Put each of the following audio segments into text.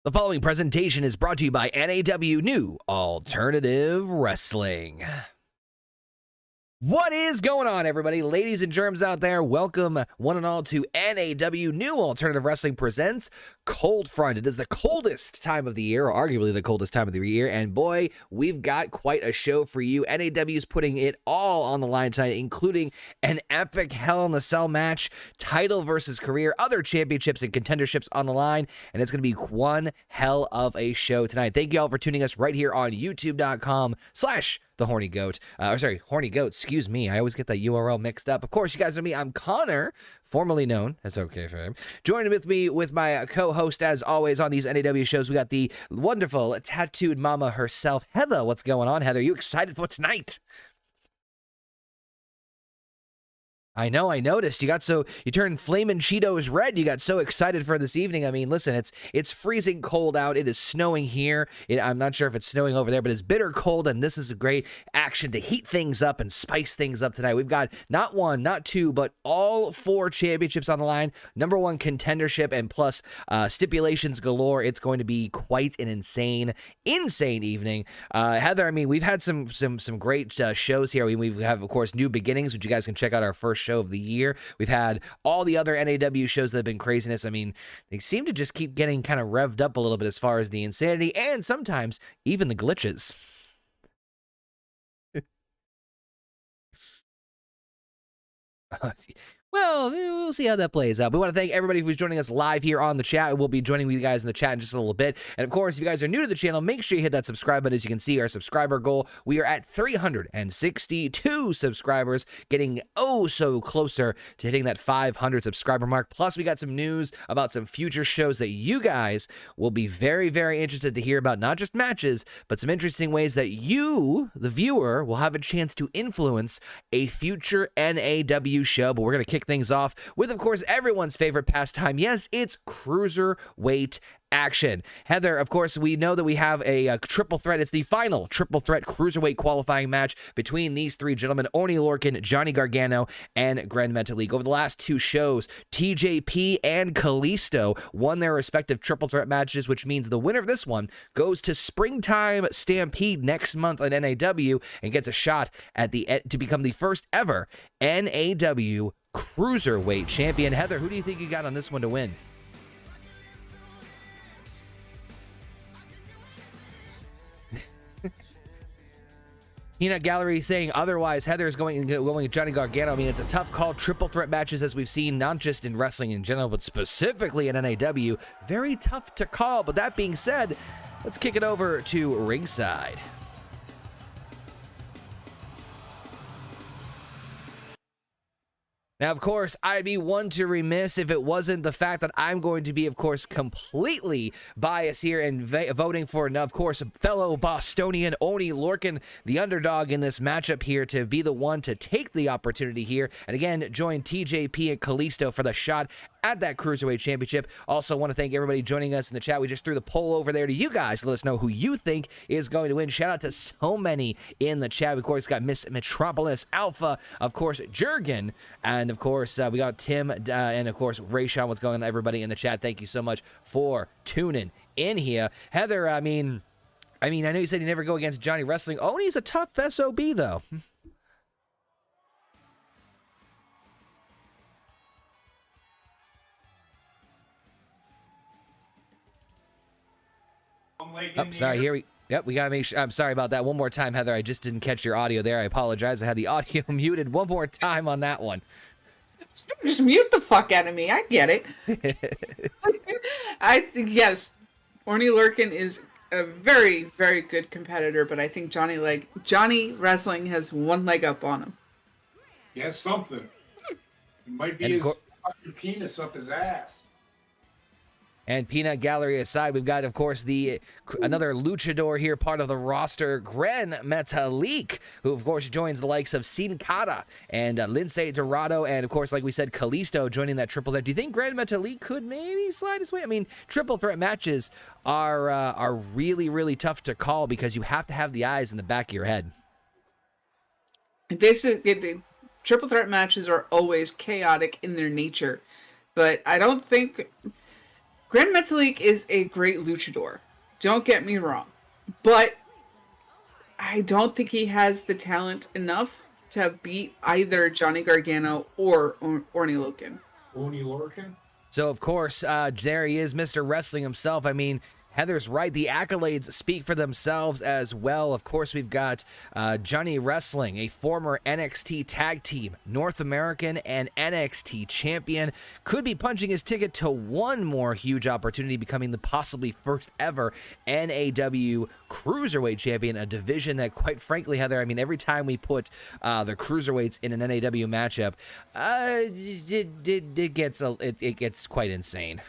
The following presentation is brought to you by NAW NAW Alternative Wrestling. What is going on, everybody? Ladies and germs out there, welcome one and all to NAW NAW Alternative Wrestling Presents Cold Front. It is the coldest time of the year, or arguably the coldest time of the year, and boy, we've got quite a show for you. NAW is putting it all on the line tonight, including an epic Hell in a Cell match, title versus career, other championships and contenderships on the line, and it's going to be one hell of a show tonight. Thank you all for tuning us right here on youtube.com/The Horny Goat. Horny Goat, excuse me. I always get that URL mixed up. Of course, you guys know me. I'm Connor, formerly known as OK Fame. Joining with me with my co-host, as always, on these NAW shows, we got the wonderful tattooed mama herself, Heather. What's going on, Heather? You excited for tonight? I know, I noticed. You turned Flamin' Cheetos red. You got so excited for this evening. I mean, listen, it's freezing cold out. It is snowing here. I'm not sure if it's snowing over there, but it's bitter cold, and this is a great action to heat things up and spice things up tonight. We've got not one, not two, but all 4 championships on the line. #1 contendership and plus stipulations galore. It's going to be quite an insane evening. Heather, I mean, we've had some great shows here. We have, of course, New Beginnings, which you guys can check out our first show of the year. We've had all the other NAW shows that have been craziness. I mean, they seem to just keep getting kind of revved up a little bit as far as the insanity and sometimes even the glitches. Well, we'll see how that plays out. We want to thank everybody who's joining us live here on the chat. We'll be joining you guys in the chat in just a little bit. And of course, if you guys are new to the channel, make sure you hit that subscribe button. As you can see, our subscriber goal, we are at 362 subscribers, getting so closer to hitting that 500 subscriber mark. Plus, we got some news about some future shows that you guys will be very, very interested to hear about, not just matches, but some interesting ways that you, the viewer, will have a chance to influence a future NAW show. But we're going to kick things off with, of course, everyone's favorite pastime. Yes, it's Cruiserweight action. Heather, of course, we know that we have a triple threat. It's the final triple threat Cruiserweight qualifying match between these 3 gentlemen, Oney Lorcan, Johnny Gargano, and Grand Metalik. Over the last 2 shows, TJP and Kalisto won their respective triple threat matches, which means the winner of this one goes to Springtime Stampede next month on NAW and gets a shot at to become the first ever NAW Cruiserweight champion. Heather, who do you think you got on this one to win? Peanut Gallery saying otherwise. Heather's going Johnny Gargano. I mean, it's a tough call. Triple threat matches, as we've seen, not just in wrestling in general, but specifically in NAW. Very tough to call. But that being said, let's kick it over to ringside. Now, of course, I'd be one to remiss if it wasn't the fact that I'm going to be, of course, completely biased here and voting for, of course, fellow Bostonian Oney Lorcan, the underdog in this matchup here, to be the one to take the opportunity here. And again, join TJP and Kalisto for the shot at that Cruiserweight Championship. Also want to thank everybody joining us in the chat. We just threw the poll over there to you guys. Let us know who you think is going to win. Shout out to so many in the chat. We, of course, got Miss Metropolis Alpha, of course, Jurgen, and of course, we got Tim, and of course, Rayshawn. What's going on, everybody in the chat? Thank you so much for tuning in here. Heather, I mean, I know you said you never go against Johnny Wrestling. Oney's a tough SOB, though. Oh, sorry, yep, we gotta make sure. I'm sorry about that. One more time, Heather. I just didn't catch your audio there. I apologize. I had the audio muted one more time on that one. Just mute the fuck out of me. I get it. I think, yes, Oney Lorcan is a very, very good competitor, but I think Johnny Wrestling has one leg up on him. He has something. It might be his fucking penis up his ass. And Peanut Gallery aside, we've got, of course, another luchador here, part of the roster, Grand Metalik, who, of course, joins the likes of Sin Cara and Lindsay Dorado, and, of course, like we said, Kalisto joining that triple threat. Do you think Grand Metalik could maybe slide his way? I mean, triple threat matches are really, really tough to call because you have to have the eyes in the back of your head. The triple threat matches are always chaotic in their nature, but I don't think Grand Metalik is a great luchador. Don't get me wrong. But I don't think he has the talent enough to beat either Johnny Gargano or Orny Loken. Orny Lorcan? So, of course, there he is, Mr. Wrestling himself. I mean, Heather's right. The accolades speak for themselves as well. Of course, we've got Johnny Wrestling, a former NXT Tag Team, North American, and NXT champion. Could be punching his ticket to one more huge opportunity, becoming the possibly first ever NAW Cruiserweight champion, a division that, quite frankly, Heather, I mean, every time we put the Cruiserweights in an NAW matchup, it gets quite insane.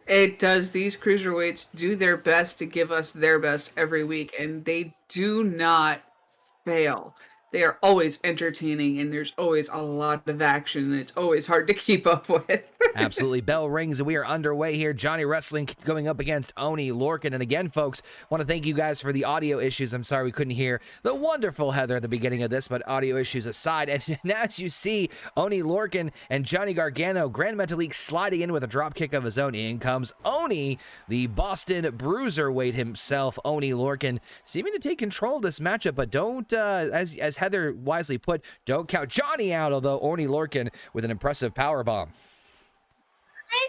It does. These cruiserweights do their best to give us their best every week, and they do not fail. They are always entertaining, and there's always a lot of action, and it's always hard to keep up with. Absolutely. Bell rings, and we are underway here. Johnny Wrestling going up against Oney Lorcan. And again, folks, want to thank you guys for the audio issues. I'm sorry we couldn't hear the wonderful Heather at the beginning of this, but audio issues aside. And as you see, Oney Lorcan and Johnny Gargano, Grand Metalik sliding in with a drop kick of his own. In comes Oney, the Boston Bruiserweight himself. Oney Lorcan seeming to take control of this matchup, but don't, as Heather wisely put, don't count Johnny out, although Oney Lorcan with an impressive powerbomb. I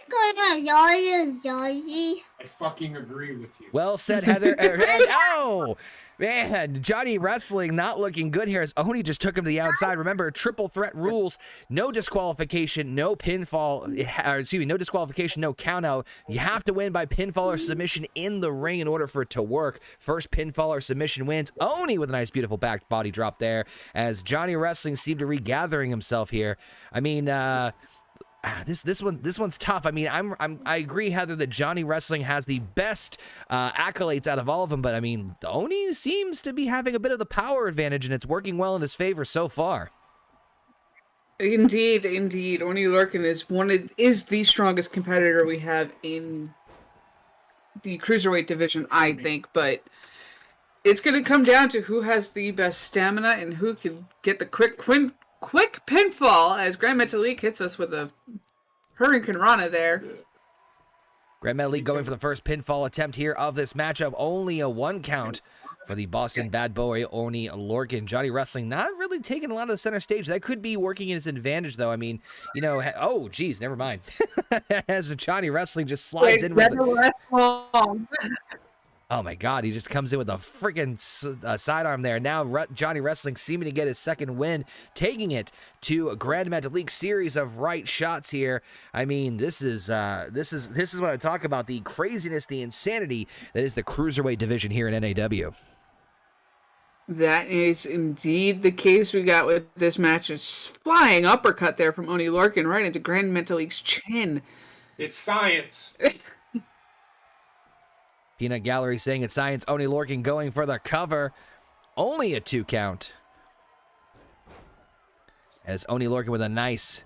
fucking agree with you. Well said, Heather. Oh, man, Johnny Wrestling not looking good here as Oney just took him to the outside. Remember, triple threat rules, no disqualification, no pinfall, no disqualification, no count out. You have to win by pinfall or submission in the ring in order for it to work. First pinfall or submission wins. Oney with a nice, beautiful back body drop there as Johnny Wrestling seemed to regathering himself here. I mean, this one's tough. I mean, I agree, Heather, that Johnny Wrestling has the best accolades out of all of them, but I mean, Oney seems to be having a bit of the power advantage, and it's working well in his favor so far. Indeed. Oney Lorcan is the strongest competitor we have in the Cruiserweight division, I think, but it's going to come down to who has the best stamina and who can get the quick pinfall as Grand Metalik hits us with a Hurricane Rana there. Grand Metalik going for the first pinfall attempt here of this matchup. Only a 1 count for the Boston bad boy, Oney Lorcan. Johnny Wrestling not really taking a lot of the center stage. That could be working in his advantage, though. I mean, you know, oh, geez, never mind. As Johnny Wrestling just slides in with oh my God, he just comes in with a freaking sidearm there. Now Johnny Wrestling seeming to get his second win, taking it to a Grand Metalik series of right shots here. I mean, this is what I talk about, the craziness, the insanity that is the Cruiserweight division here in NAW. That is indeed the case we got with this match. A flying uppercut there from Oney Lorcan right into Grand Metalik's chin. It's science. Peanut Gallery saying it's science. Oney Lorcan going for the cover. Only a 2 count. As Oney Lorcan with a nice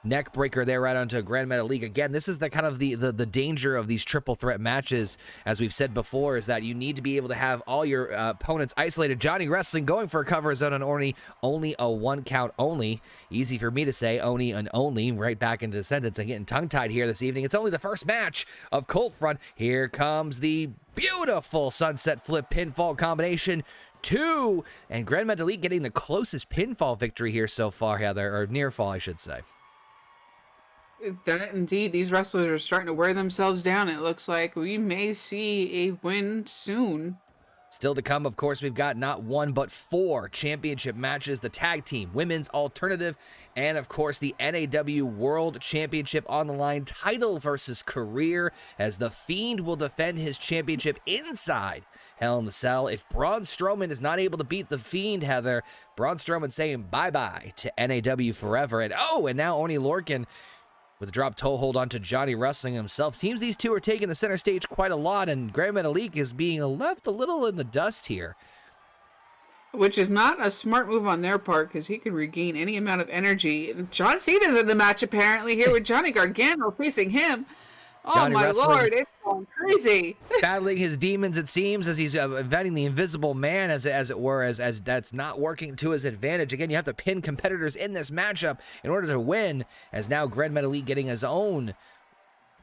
neck breaker there right onto Grand Metalik. Again, this is the kind of the danger of these triple threat matches, as we've said before, is that you need to be able to have all your opponents isolated. Johnny Wrestling going for a cover zone on Oney. Only a 1 count only. Easy for me to say, Oney and only, right back into the sentence. I'm getting tongue-tied here this evening. It's only the first match of Cold Front. Here comes the beautiful sunset flip pinfall combination. 2, and Grand Metalik getting the closest pinfall victory here so far, Heather, or near fall, I should say. That indeed, these wrestlers are starting to wear themselves down. It looks like we may see a win soon. Still to come, of course, we've got not 1 but 4 championship matches, the tag team, women's alternative, and of course the NAW World Championship on the line, title versus career, as The Fiend will defend his championship inside Hell in the Cell. If Braun Strowman is not able to beat The Fiend, Heather, Braun Strowman saying bye-bye to NAW forever. And now Oney Lorcan with a drop toe hold onto Johnny Wrestling himself. Seems these two are taking the center stage quite a lot, and Grand Metalik is being left a little in the dust here. Which is not a smart move on their part, because he can regain any amount of energy. John Cena's in the match, apparently, here with Johnny Gargano facing him. Oh, Johnny my Wrestling, Lord, it's going crazy. battling his demons, it seems, as he's inventing the invisible man, as it were, as that's not working to his advantage. Again, you have to pin competitors in this matchup in order to win, as now Grand Metalik getting his own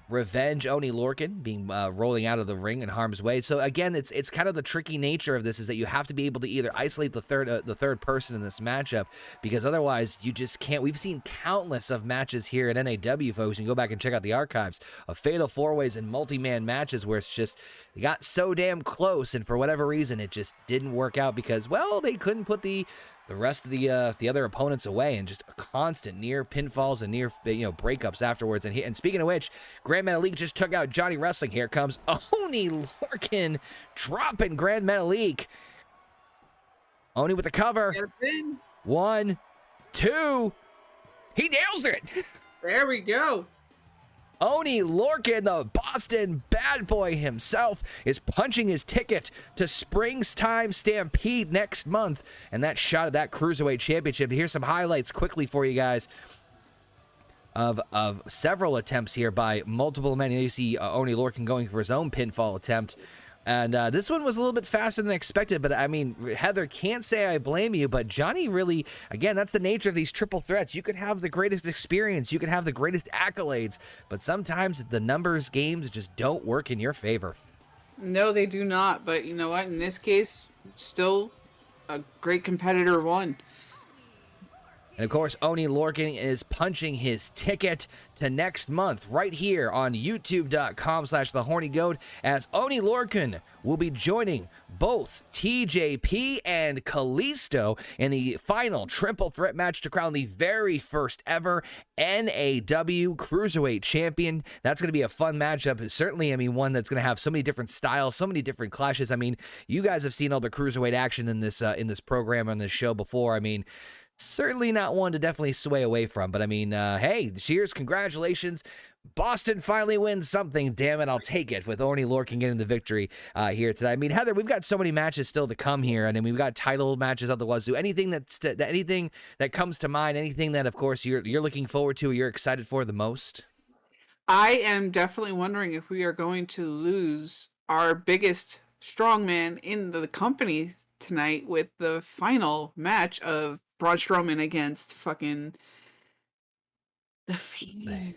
revenge Oni Lorcan being rolling out of the ring in harm's way. So again, it's kind of the tricky nature of this is that you have to be able to either isolate the third person in this matchup, because otherwise you just can't. We've seen countless of matches here at NAW, folks. You can go back and check out the archives of fatal four-ways and multi-man matches where it's just they got so damn close, and for whatever reason it just didn't work out because, well, they couldn't put the rest of the other opponents away, and just constant near pinfalls and near breakups afterwards. And speaking of which, Grand Metalik just took out Johnny Wrestling. Here comes Oni Lorcan dropping Grand Metalik. Oni with the cover. 1, 2. He nails it. There we go. Oni Lorcan, the Boston bad boy himself, is punching his ticket to Springtime Stampede next month, and that shot at that Cruiserweight Championship. Here's some highlights quickly for you guys of several attempts here by multiple men. You see Oni Lorcan going for his own pinfall attempt. And this one was a little bit faster than expected, but I mean, Heather, can't say I blame you, but Johnny really, again, that's the nature of these triple threats. You could have the greatest experience, you could have the greatest accolades, but sometimes the numbers games just don't work in your favor. No, they do not, but you know what? In this case, still a great competitor won. And of course, Oni Lorcan is punching his ticket to next month right here on youtube.com/thehornygoat, as Oni Lorcan will be joining both TJP and Kalisto in the final triple threat match to crown the very first ever NAW Cruiserweight Champion. That's going to be a fun matchup. Certainly, I mean, one that's going to have so many different styles, so many different clashes. I mean, you guys have seen all the Cruiserweight action in this program, on this show before. I mean, certainly not one to definitely sway away from, but I mean, hey, cheers, congratulations. Boston finally wins something. Damn it, I'll take it, with Oni Lorcan getting the victory here today. I mean, Heather, we've got so many matches still to come here, and then we've got title matches out the wazoo. Anything anything that comes to mind, anything that, of course, you're looking forward to or you're excited for the most? I am definitely wondering if we are going to lose our biggest strongman in the company tonight with the final match of Braun Strowman against fucking The Fiend.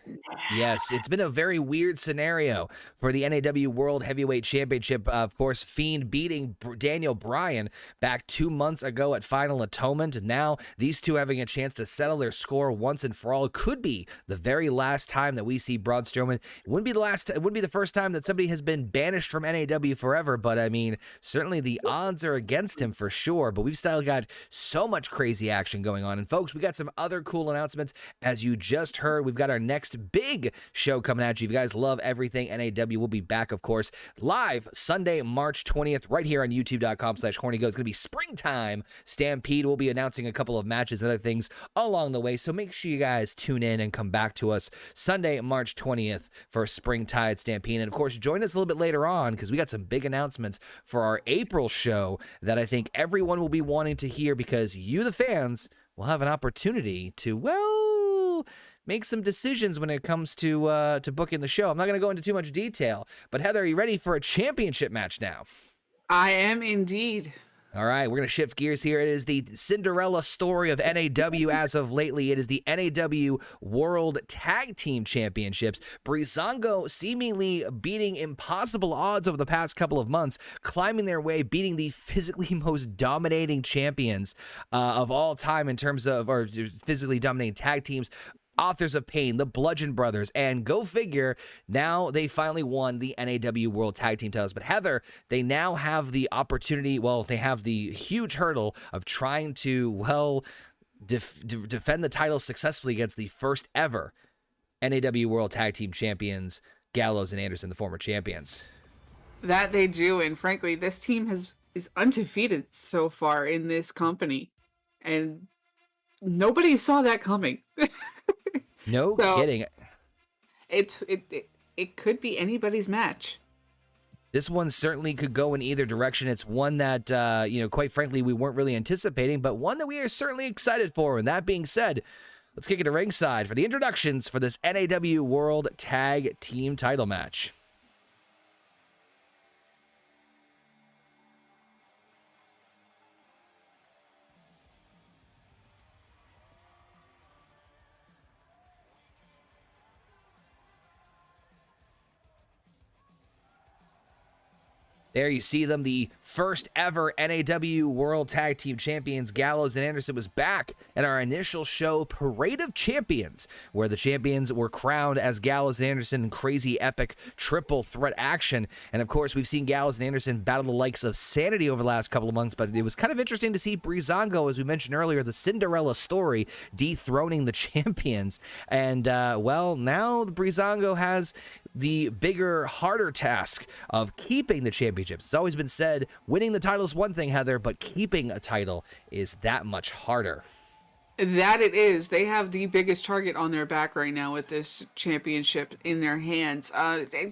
Yes, it's been a very weird scenario for the NAW World Heavyweight Championship. Of course, Fiend beating Daniel Bryan back 2 months ago at Final Atonement. And now these two having a chance to settle their score once and for all. It could be the very last time that we see Braun Strowman. It wouldn't be the first time that somebody has been banished from NAW forever. But I mean, certainly the odds are against him for sure. But we've still got so much crazy action going on. And folks, we got some other cool announcements. As you just heard, we've got our next big show coming at you. If you guys love everything NAW, we'll be back, of course, live Sunday, March 20th, right here on youtube.com/hornygoat. It's going to be Springtime Stampede. We'll be announcing a couple of matches and other things along the way, so make sure you guys tune in and come back to us Sunday, March 20th for Springtime Stampede. And, of course, join us a little bit later on, because we got some big announcements for our April show that I think everyone will be wanting to hear, because you, the fans, will have an opportunity to, well, make some decisions when it comes to booking the show. I'm not going to go into too much detail, but Heather, are you ready for a championship match now? I am indeed. All right, we're going to shift gears here. It is the Cinderella story of NAW as of lately. It is the NAW World Tag Team Championships. Breezango seemingly beating impossible odds over the past couple of months, climbing their way, beating the physically most dominating champions of all time in terms of, or physically dominating tag teams. Authors of Pain, the Bludgeon Brothers, and go figure, now they finally won the NAW World Tag Team Titles. But Heather, they now have the opportunity, well, they have the huge hurdle of trying to, well, defend the title successfully against the first ever NAW World Tag Team Champions, Gallows and Anderson, the former champions. That they do, and frankly, this team is undefeated so far in this company, and nobody saw that coming. No kidding. It could be anybody's match. This one certainly could go in either direction. It's one that, quite frankly, we weren't really anticipating, but one that we are certainly excited for. And that being said, let's kick it to ringside for the introductions for this NAW World Tag Team Title match. There you see them, the first ever NAW World Tag Team Champions. Gallows and Anderson was back at our initial show, Parade of Champions, where the champions were crowned as Gallows and Anderson in crazy epic triple threat action. And of course, we've seen Gallows and Anderson battle the likes of Sanity over the last couple of months, but it was kind of interesting to see Breezango, as we mentioned earlier, the Cinderella story, dethroning the champions. And, well, now Breezango has the bigger, harder task of keeping the championships. It's always been said, winning the title is one thing, Heather, but keeping a title is that much harder. That it is. They have the biggest target on their back right now with this championship in their hands. They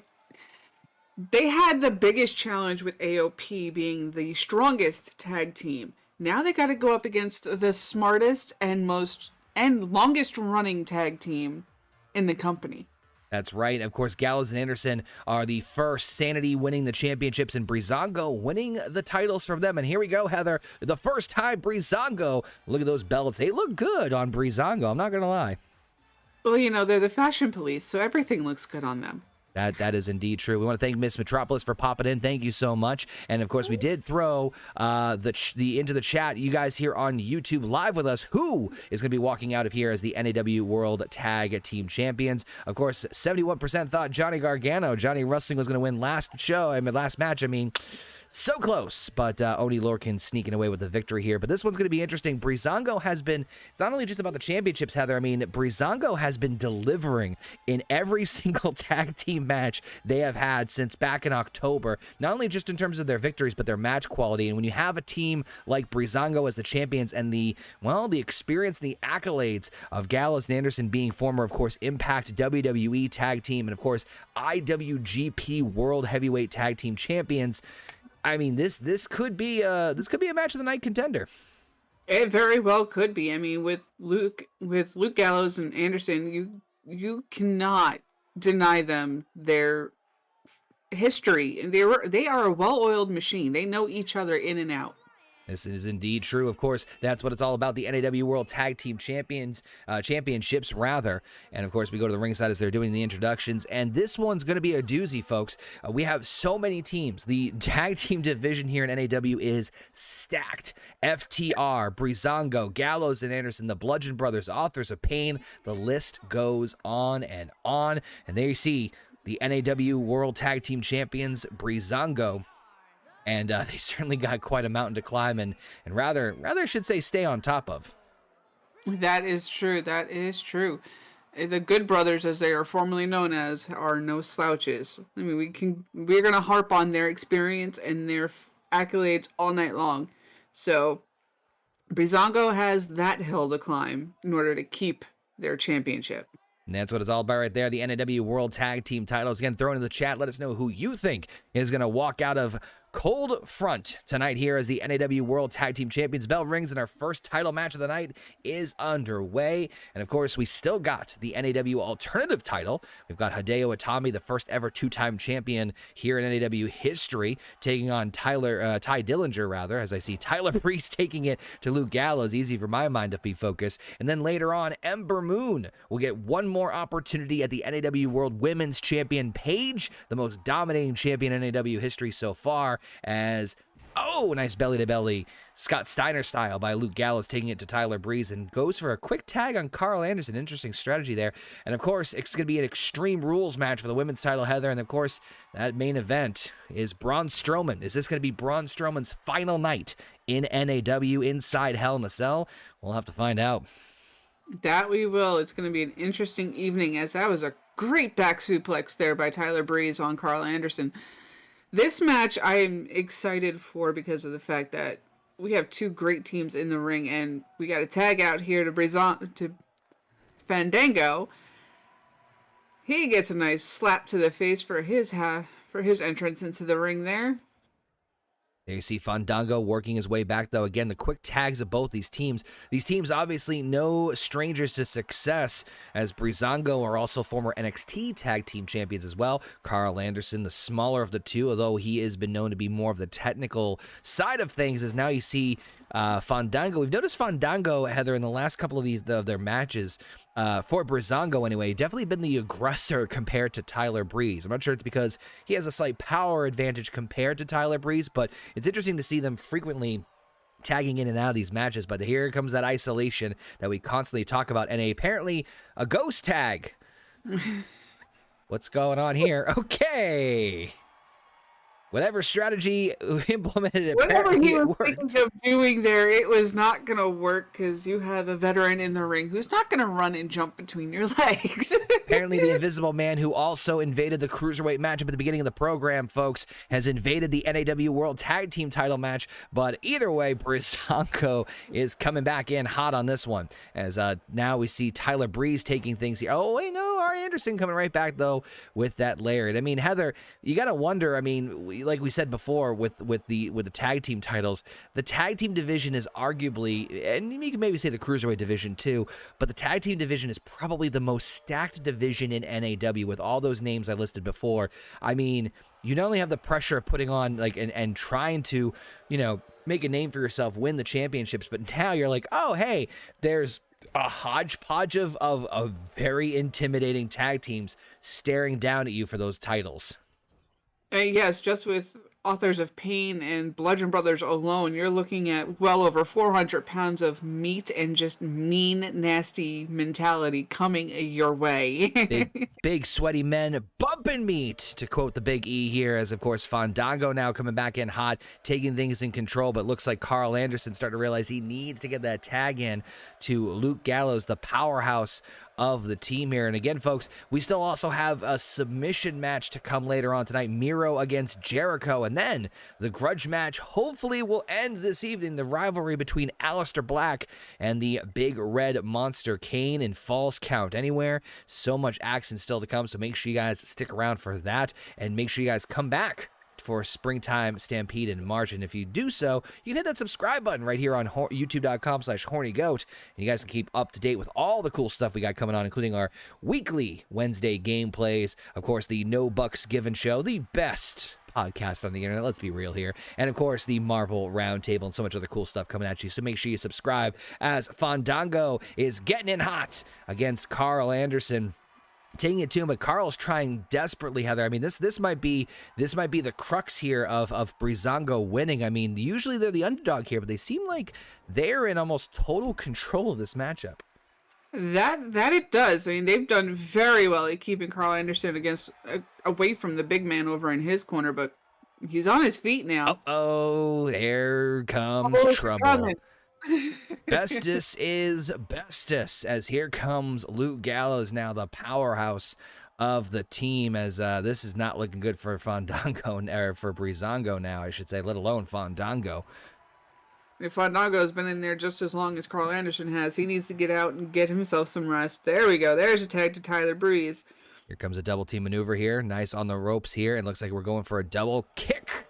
had the biggest challenge with AOP being the strongest tag team. Now they got to go up against the smartest and longest running tag team in the company. That's right. Of course, Gallows and Anderson are the first, Sanity winning the championships and Breezango winning the titles from them. And here we go, Heather. The first time Breezango, look at those belts. They look good on Breezango. I'm not going to lie. Well, you know, they're the fashion police, so everything looks good on them. That is indeed true. We want to thank Miss Metropolis for popping in. Thank you so much. And of course, we did throw into the chat, you guys here on YouTube live with us, who is going to be walking out of here as the NAW World Tag Team Champions. Of course, 71% thought Johnny Gargano, Johnny Wrestling, was going to win last match. I mean, so close, but Oni Lorcan sneaking away with the victory here. But this one's going to be interesting. Breezango has been not only just about the championships, Heather. I mean, Breezango has been delivering in every single tag team match they have had since back in October. Not only just in terms of their victories, but their match quality. And when you have a team like Breezango as the champions and the experience and the accolades of Gallows and Anderson being former, of course, Impact WWE Tag Team and, of course, IWGP World Heavyweight Tag Team Champions, I mean, this could be a match of the night contender. It very well could be. I mean, with Luke Gallows and Anderson, you cannot deny them their history, and they are a well-oiled machine. They know each other in and out. This is indeed true. Of course, that's what it's all about, the NAW World Tag Team Championships, rather. And, of course, we go to the ringside as they're doing the introductions. And this one's going to be a doozy, folks. We have so many teams. The tag team division here in NAW is stacked. FTR, Breezango, Gallows and Anderson, the Bludgeon Brothers, Authors of Pain. The list goes on and on. And there you see the NAW World Tag Team Champions, Breezango. And they certainly got quite a mountain to climb and rather I should say stay on top of. That is true. That is true. The Good Brothers, as they are formerly known as, are no slouches. I mean, we're going to harp on their experience and their accolades all night long. So Breezango has that hill to climb in order to keep their championship. And that's what it's all about right there. The NAW World Tag Team Titles. Again, throw into the chat. Let us know who you think is going to walk out of Cold Front tonight here as the NAW World Tag Team Champions. Bell rings and our first title match of the night is underway. And of course, we still got the NAW Alternative Title. We've got Hideo Itami, the first ever two-time champion here in NAW history, taking on Ty Dillinger, rather, as I see Tyler Breeze taking it to Luke Gallows. Easy for my mind to be focused. And then later on, Ember Moon will get one more opportunity at the NAW World Women's Champion. Paige, the most dominating champion in NAW history so far, as, nice belly-to-belly, Scott Steiner style by Luke Gallows, taking it to Tyler Breeze and goes for a quick tag on Carl Anderson. Interesting strategy there. And, of course, it's going to be an Extreme Rules match for the women's title, Heather. And, of course, that main event is Braun Strowman. Is this going to be Braun Strowman's final night in NAW inside Hell in a Cell? We'll have to find out. That we will. It's going to be an interesting evening, as that was a great back suplex there by Tyler Breeze on Carl Anderson. This match I am excited for because of the fact that we have two great teams in the ring, and we got a tag out here to Fandango. He gets a nice slap to the face for his entrance into the ring there. There you see Fandango working his way back, though. Again, the quick tags of both these teams. These teams obviously no strangers to success, as Breezango are also former NXT Tag Team Champions as well. Carl Anderson, the smaller of the two, although he has been known to be more of the technical side of things, as now you see Fandango. We've noticed Fandango, Heather, in the last couple of their matches, for Breezango anyway, definitely been the aggressor compared to Tyler Breeze. I'm not sure it's because he has a slight power advantage compared to Tyler Breeze, but it's interesting to see them frequently tagging in and out of these matches. But here comes that isolation that we constantly talk about, and apparently a ghost tag. What's going on here? Okay. Whatever strategy implemented, whatever apparently he it was worked. thinking of doing there, it was not going to work because you have a veteran in the ring who's not going to run and jump between your legs. Apparently, the Invisible Man, who also invaded the Cruiserweight matchup at the beginning of the program, folks, has invaded the NAW World Tag Team Title match. But either way, Breezango is coming back in hot on this one. As now we see Tyler Breeze taking things here. Oh, wait, no, Ari Anderson coming right back, though, with that layered. I mean, Heather, you got to wonder, I mean, like we said before with the tag team titles, the tag team division is arguably, and you can maybe say the Cruiserweight division too, but the tag team division is probably the most stacked division in NAW with all those names I listed before. I mean, you not only have the pressure of putting on and trying to, you know, make a name for yourself, win the championships, but now you're like, oh, hey, there's a hodgepodge of very intimidating tag teams staring down at you for those titles. Yes, just with Authors of Pain and Bludgeon Brothers alone, you're looking at well over 400 pounds of meat and just mean, nasty mentality coming your way. big, sweaty men bumping meat, to quote the Big E here, as, of course, Fandango now coming back in hot, taking things in control, but looks like Carl Anderson starting to realize he needs to get that tag in to Luke Gallows, the powerhouse of the team here. And again, folks, we still also have a submission match to come later on tonight, Miro against Jericho, and then the grudge match hopefully will end this evening, the rivalry between Aleister Black and the big red monster Kane in Falls Count Anywhere. So much action still to come, so make sure you guys stick around for that, and make sure you guys come back for Springtime Stampede in March. And if you do so, you can hit that subscribe button right here on youtube.com/hornygoat, and you guys can keep up to date with all the cool stuff we got coming on, including our weekly Wednesday gameplays, of course, the No Bucks Given Show, the best podcast on the internet, let's be real here, and of course the Marvel Roundtable and so much other cool stuff coming at you. So make sure you subscribe, as Fandango is getting in hot against Carl Anderson, taking it to him, but Carl's trying desperately, Heather. I mean, this might be the crux here of Breezango winning. I mean, usually they're the underdog here, but they seem like they're in almost total control of this matchup. That it does. I mean, they've done very well at keeping Carl Anderson away from the big man over in his corner, but he's on his feet now. Oh, there comes trouble. Bestus is Bestus, as here comes Luke Gallows, now the powerhouse of the team, as this is not looking good for Fandango, or for Breezango now, I should say, let alone Fandango. If Fandango's been in there just as long as Carl Anderson has, he needs to get out and get himself some rest. There we go. There's a tag to Tyler Breeze. Here comes a double team maneuver here. Nice on the ropes here. It looks like we're going for a double kick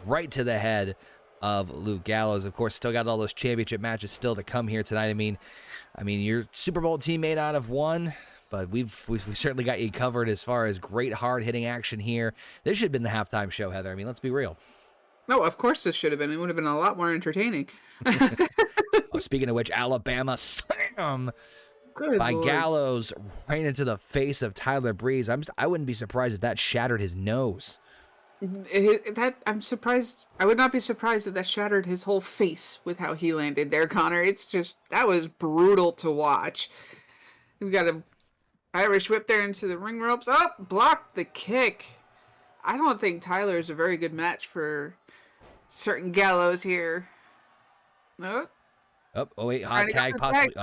right to the head of Luke Gallows. Of course, still got all those championship matches still to come here tonight. I mean, your Super Bowl team may not have won, but we've certainly got you covered as far as great hard-hitting action here. This should have been the halftime show, Heather. I mean, let's be real. No, of course this should have been. It would have been a lot more entertaining. Oh, speaking of which, Alabama slam Good by Lord. Gallows right into the face of Tyler Breeze. I wouldn't be surprised if that shattered his nose. I'm surprised. I would not be surprised if that shattered his whole face with how he landed there, Connor. It's just, that was brutal to watch. We got a Irish whip there into the ring ropes. Oh, blocked the kick. I don't think Tyler is a very good match for certain Gallows here. No. Oh wait, hot tag possibly.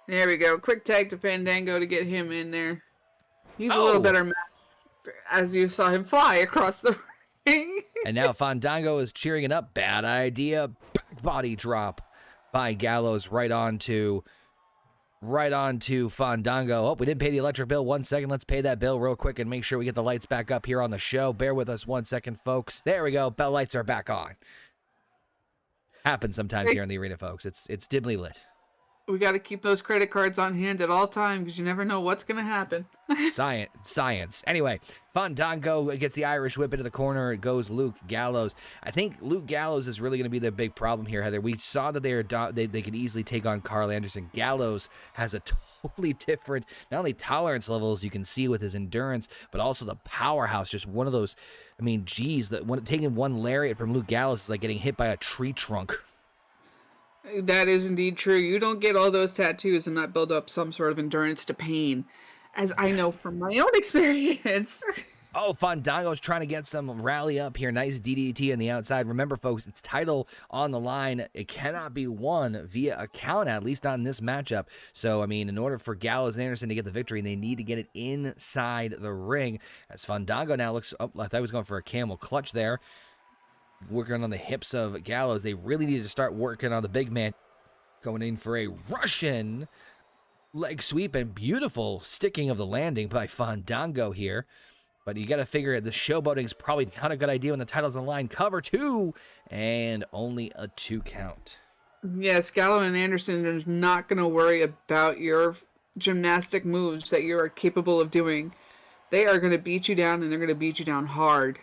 There we go. Quick tag to Fandango to get him in there. He's a little better match, as you saw him fly across the ring. And now Fandango is cheering it up. Bad idea. Back body drop by Gallows right onto Fandango. Oh, we didn't pay the electric bill. 1 second. Let's pay that bill real quick and make sure we get the lights back up here on the show. Bear with us 1 second, folks. There we go. Bell lights are back on. Happens sometimes here in the arena, folks. It's dimly lit. We got to keep those credit cards on hand at all times because you never know what's going to happen. Science. Anyway, Fandango gets the Irish whip into the corner. It goes Luke Gallows. I think Luke Gallows is really going to be the big problem here, Heather. We saw that they could easily take on Carl Anderson. Gallows has a totally different, not only tolerance levels you can see with his endurance, but also the powerhouse. Just one of those, I mean, geez, taking one lariat from Luke Gallows is like getting hit by a tree trunk. That is indeed true. You don't get all those tattoos and not build up some sort of endurance to pain, as I know from my own experience. Oh, Fandango's trying to get some rally up here. Nice DDT on the outside. Remember, folks, it's title on the line. It cannot be won via a count, at least not in this matchup. So, I mean, in order for Gallows and Anderson to get the victory, they need to get it inside the ring. As Fandango now looks, oh, I thought he was going for a camel clutch there. Working on the hips of Gallows. They really need to start working on the big man. Going in for a Russian leg sweep and beautiful sticking of the landing by Fandango here. But you got to figure the showboating is probably not a good idea when the title's on the line. Cover 2 and only a 2 count. Yes, Gallo and Anderson are not going to worry about your gymnastic moves that you are capable of doing. They are going to beat you down, and they're going to beat you down hard.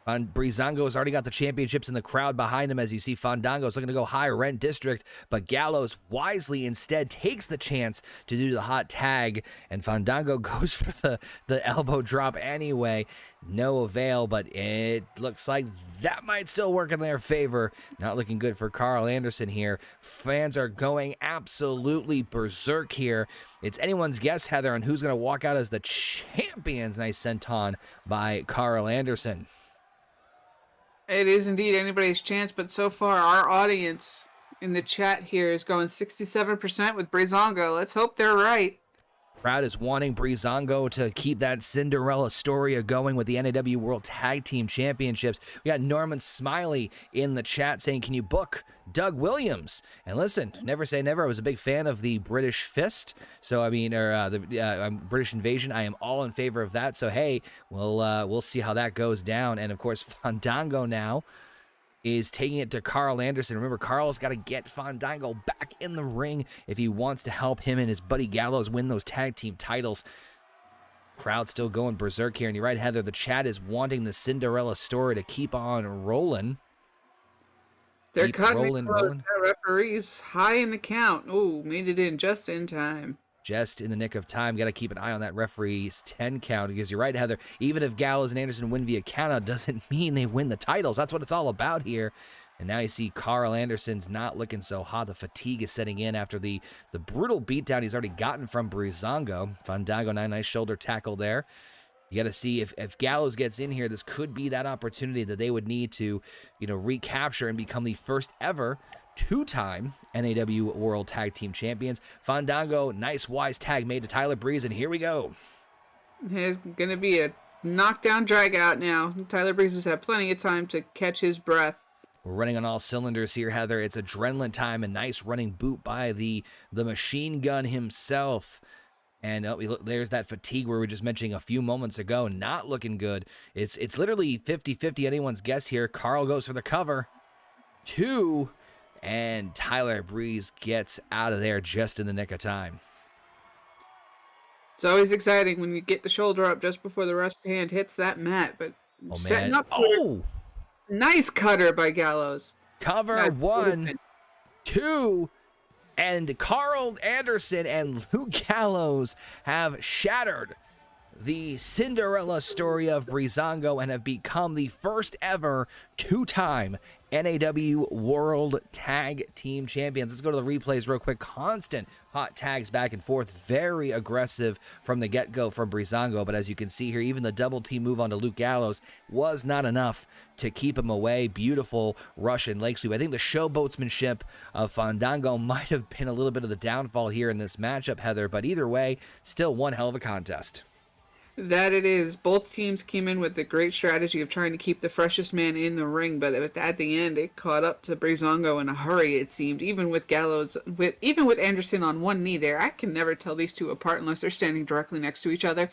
Breezango has already got the championships in the crowd behind him, as you see Fandango's looking to go high rent district, but Gallows wisely instead takes the chance to do the hot tag, and Fandango goes for the elbow drop anyway. No avail, but it looks like that might still work in their favor. Not looking good for Carl Anderson here. Fans are going absolutely berserk here. It's anyone's guess, Heather, on who's going to walk out as the champions. Nice senton by Carl Anderson. It is indeed anybody's chance, but so far our audience in the chat here is going 67% with Breezango. Let's hope they're right. Crowd is wanting Breezango to keep that Cinderella story going with the NAW World Tag Team Championships. We got Norman Smiley in the chat saying, can you book Doug Williams? And listen, never say never. I was a big fan of the British Fist. So, I mean, or the British Invasion. I am all in favor of that. So, hey, we'll see how that goes down. And, of course, Fandango now is taking it to Carl Anderson. Remember, Carl's got to get Fandango back in the ring if he wants to help him and his buddy Gallows win those tag team titles. Crowd still going berserk here. And you're right, Heather, the chat is wanting the Cinderella story to keep on rolling. They're cutting the referees high in the count. Oh, made it in just in time. Just in the nick of time. Got to keep an eye on that referee's 10 count, because you're right, Heather. Even if Gallows and Anderson win via countout, doesn't mean they win the titles. That's what it's all about here. And now you see Carl Anderson's not looking so hot. The fatigue is setting in after the brutal beatdown he's already gotten from Breezango. Fandango, nice shoulder tackle there. You got to see if Gallows gets in here, this could be that opportunity that they would need to, recapture and become the first ever two-time NAW World Tag Team Champions. Fandango, nice wise tag made to Tyler Breeze, and here we go. It's going to be a knockdown drag out now. Tyler Breeze has had plenty of time to catch his breath. We're running on all cylinders here, Heather. It's adrenaline time. A nice running boot by the machine gun himself. And there's that fatigue we were just mentioning a few moments ago. Not looking good. It's literally 50-50 anyone's guess here. Carl goes for the cover. 2. And Tyler Breeze gets out of there just in the nick of time. It's always exciting when you get the shoulder up just before the rest hand hits that mat. But setting up nice cutter by Gallows. Cover 1, 2, and Carl Anderson and Luke Gallows have shattered the Cinderella story of Breezango and have become the first ever two-time NAW World Tag Team Champions. Let's go to the replays real quick. Constant hot tags back and forth. Very aggressive from the get-go from Breezango. But as you can see here, even the double team move onto Luke Gallows was not enough to keep him away. Beautiful Russian leg sweep. I think the showboatsmanship of Fandango might have been a little bit of the downfall here in this matchup, Heather. But either way, still one hell of a contest. That it is. Both teams came in with the great strategy of trying to keep the freshest man in the ring, but at the end, it caught up to Breezango in a hurry, it seemed. Even with Gallows, even with Anderson on one knee there, I can never tell these two apart unless they're standing directly next to each other.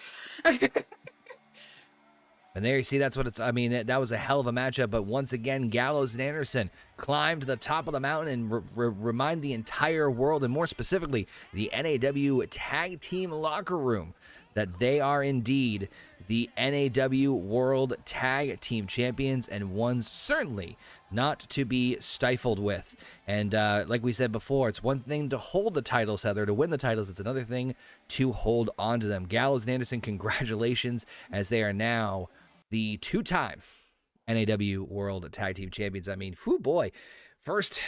And there you see, that's what it's, I mean, that was a hell of a matchup. But once again, Gallows and Anderson climbed to the top of the mountain and remind the entire world, and more specifically, the NAW Tag Team locker room, that they are indeed the NAW World Tag Team Champions, and ones certainly not to be stifled with. And like we said before, it's one thing to hold the titles, Heather, to win the titles. It's another thing to hold on to them. Gallows and Anderson, congratulations, as they are now the two-time NAW World Tag Team Champions. I mean, whoo boy, first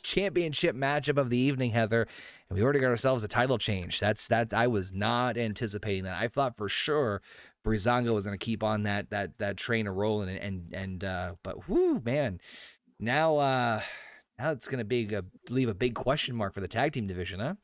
championship matchup of the evening, Heather, and we already got ourselves a title change. That I was not anticipating that. I thought for sure Breezango was going to keep on that train of rolling, but whoo, man, now it's going to leave a big question mark for the tag team division, huh?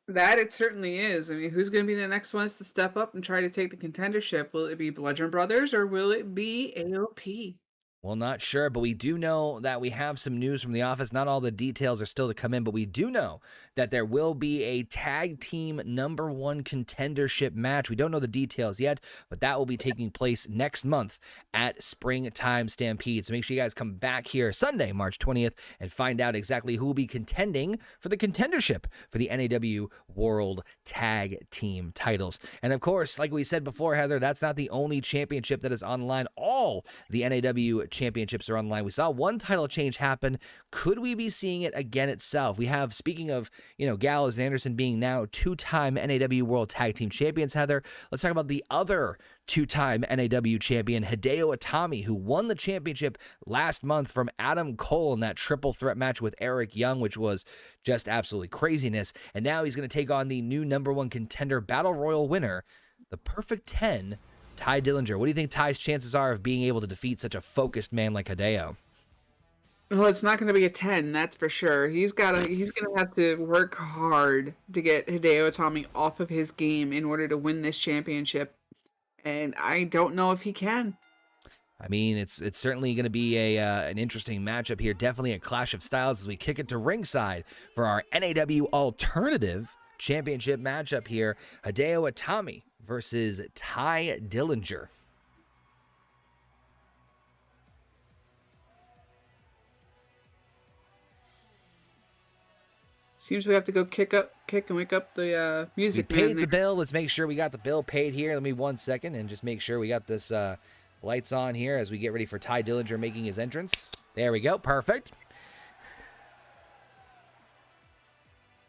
That it certainly is. I mean, who's going to be the next ones to step up and try to take the contendership? Will it be Bludgeon Brothers or will it be AOP? Well, not sure, but we do know that we have some news from the office. Not all the details are still to come in, but we do know that there will be a tag team #1 contendership match. We don't know the details yet, but that will be taking place next month at Springtime Stampede. So make sure you guys come back here Sunday, March 20th, and find out exactly who will be contending for the contendership for the NAW World Tag Team Titles. And of course, like we said before, Heather, that's not the only championship that is online. All the NAW championships are online. We saw one title change happen. Could we be seeing it again itself? We have, speaking of, Gallows and Anderson being now two-time NAW World Tag Team Champions, Heather, let's talk about the other two-time NAW champion, Hideo Itami, who won the championship last month from Adam Cole in that triple threat match with Eric Young, which was just absolutely craziness. And now he's going to take on the new #1 contender Battle Royal winner, the Perfect 10, Ty Dillinger. What do you think Ty's chances are of being able to defeat such a focused man like Hideo? Well, it's not going to be a 10, that's for sure. He's going to have to work hard to get Hideo Itami off of his game in order to win this championship. And I don't know if he can. I mean, it's certainly going to be an interesting matchup here. Definitely a clash of styles as we kick it to ringside for our NAW Alternative Championship matchup here. Hideo Itami versus Ty Dillinger. Seems we have to go kick and wake up the music. We paid the bill. Let's make sure we got the bill paid here. Let me 1 second and just make sure we got this lights on here as we get ready for Ty Dillinger making his entrance. There we go. Perfect.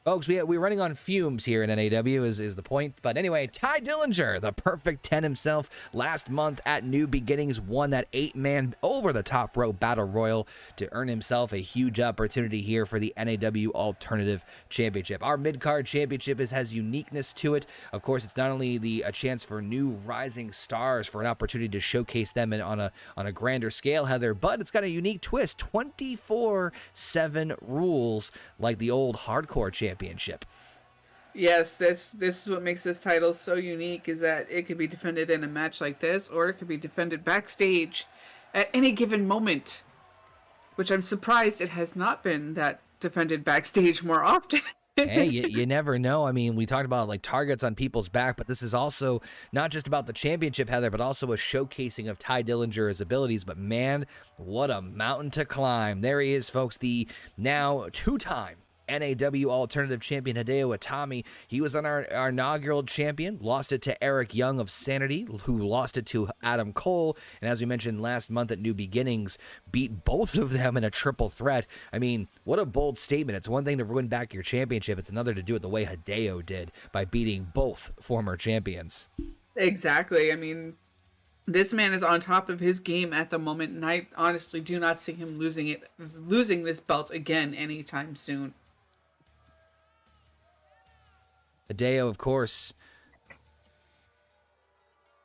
Folks, we're running on fumes here in NAW is the point. But anyway, Ty Dillinger, the Perfect 10 himself, last month at New Beginnings, won that 8-man over-the-top rope battle royal to earn himself a huge opportunity here for the NAW Alternative Championship. Our mid-card championship has uniqueness to it. Of course, it's not only a chance for new rising stars for an opportunity to showcase them on a grander scale, Heather, but it's got a unique twist. 24/7 rules like the old hardcore championship. Yes, this is what makes this title so unique, is that it could be defended in a match like this, or it could be defended backstage at any given moment, which I'm surprised it has not been that defended backstage more often. Hey, you never know. I mean, we talked about like targets on people's back, but this is also not just about the championship, Heather, but also a showcasing of Ty Dillinger's abilities. But man, what a mountain to climb. There he is, folks, the now two-time NAW Alternative Champion Hideo Itami. He was on our inaugural champion, lost it to Eric Young of Sanity, who lost it to Adam Cole, and as we mentioned last month at New Beginnings, beat both of them in a triple threat. I mean, what a bold statement. It's one thing to win back your championship, it's another to do it the way Hideo did, by beating both former champions. Exactly. I mean, this man is on top of his game at the moment, and I honestly do not see him losing this belt again anytime soon. Hideo, of course,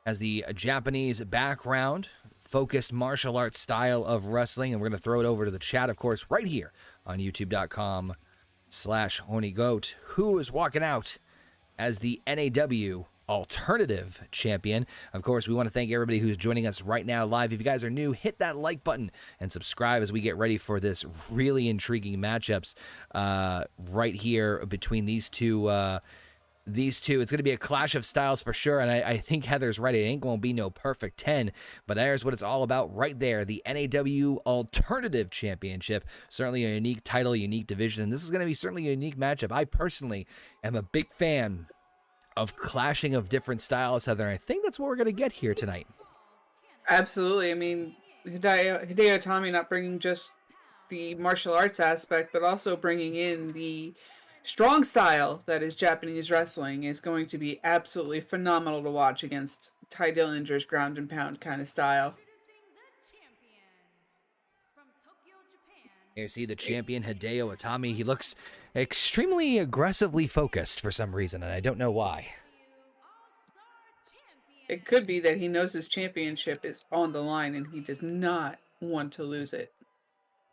has the Japanese background, focused martial arts style of wrestling, and we're going to throw it over to the chat, of course, right here on youtube.com/Horny Goat, who is walking out as the NAW Alternative Champion. Of course, we want to thank everybody who's joining us right now live. If you guys are new, hit that like button and subscribe as we get ready for this really intriguing matchups right here between these two these two. It's going to be a clash of styles for sure, and I think Heather's right. It ain't going to be no perfect 10, but there's what it's all about right there. The NAW Alternative Championship. Certainly a unique title, unique division, and this is going to be certainly a unique matchup. I personally am a big fan of clashing of different styles, Heather, and I think that's what we're going to get here tonight. Absolutely. I mean, Hideo Itami not bringing just the martial arts aspect, but also bringing in the strong style that is Japanese wrestling is going to be absolutely phenomenal to watch against Ty Dillinger's ground and pound kind of style. Here you see the champion Hideo Itami. He looks extremely aggressively focused for some reason, and I don't know why. It could be that he knows his championship is on the line and he does not want to lose it.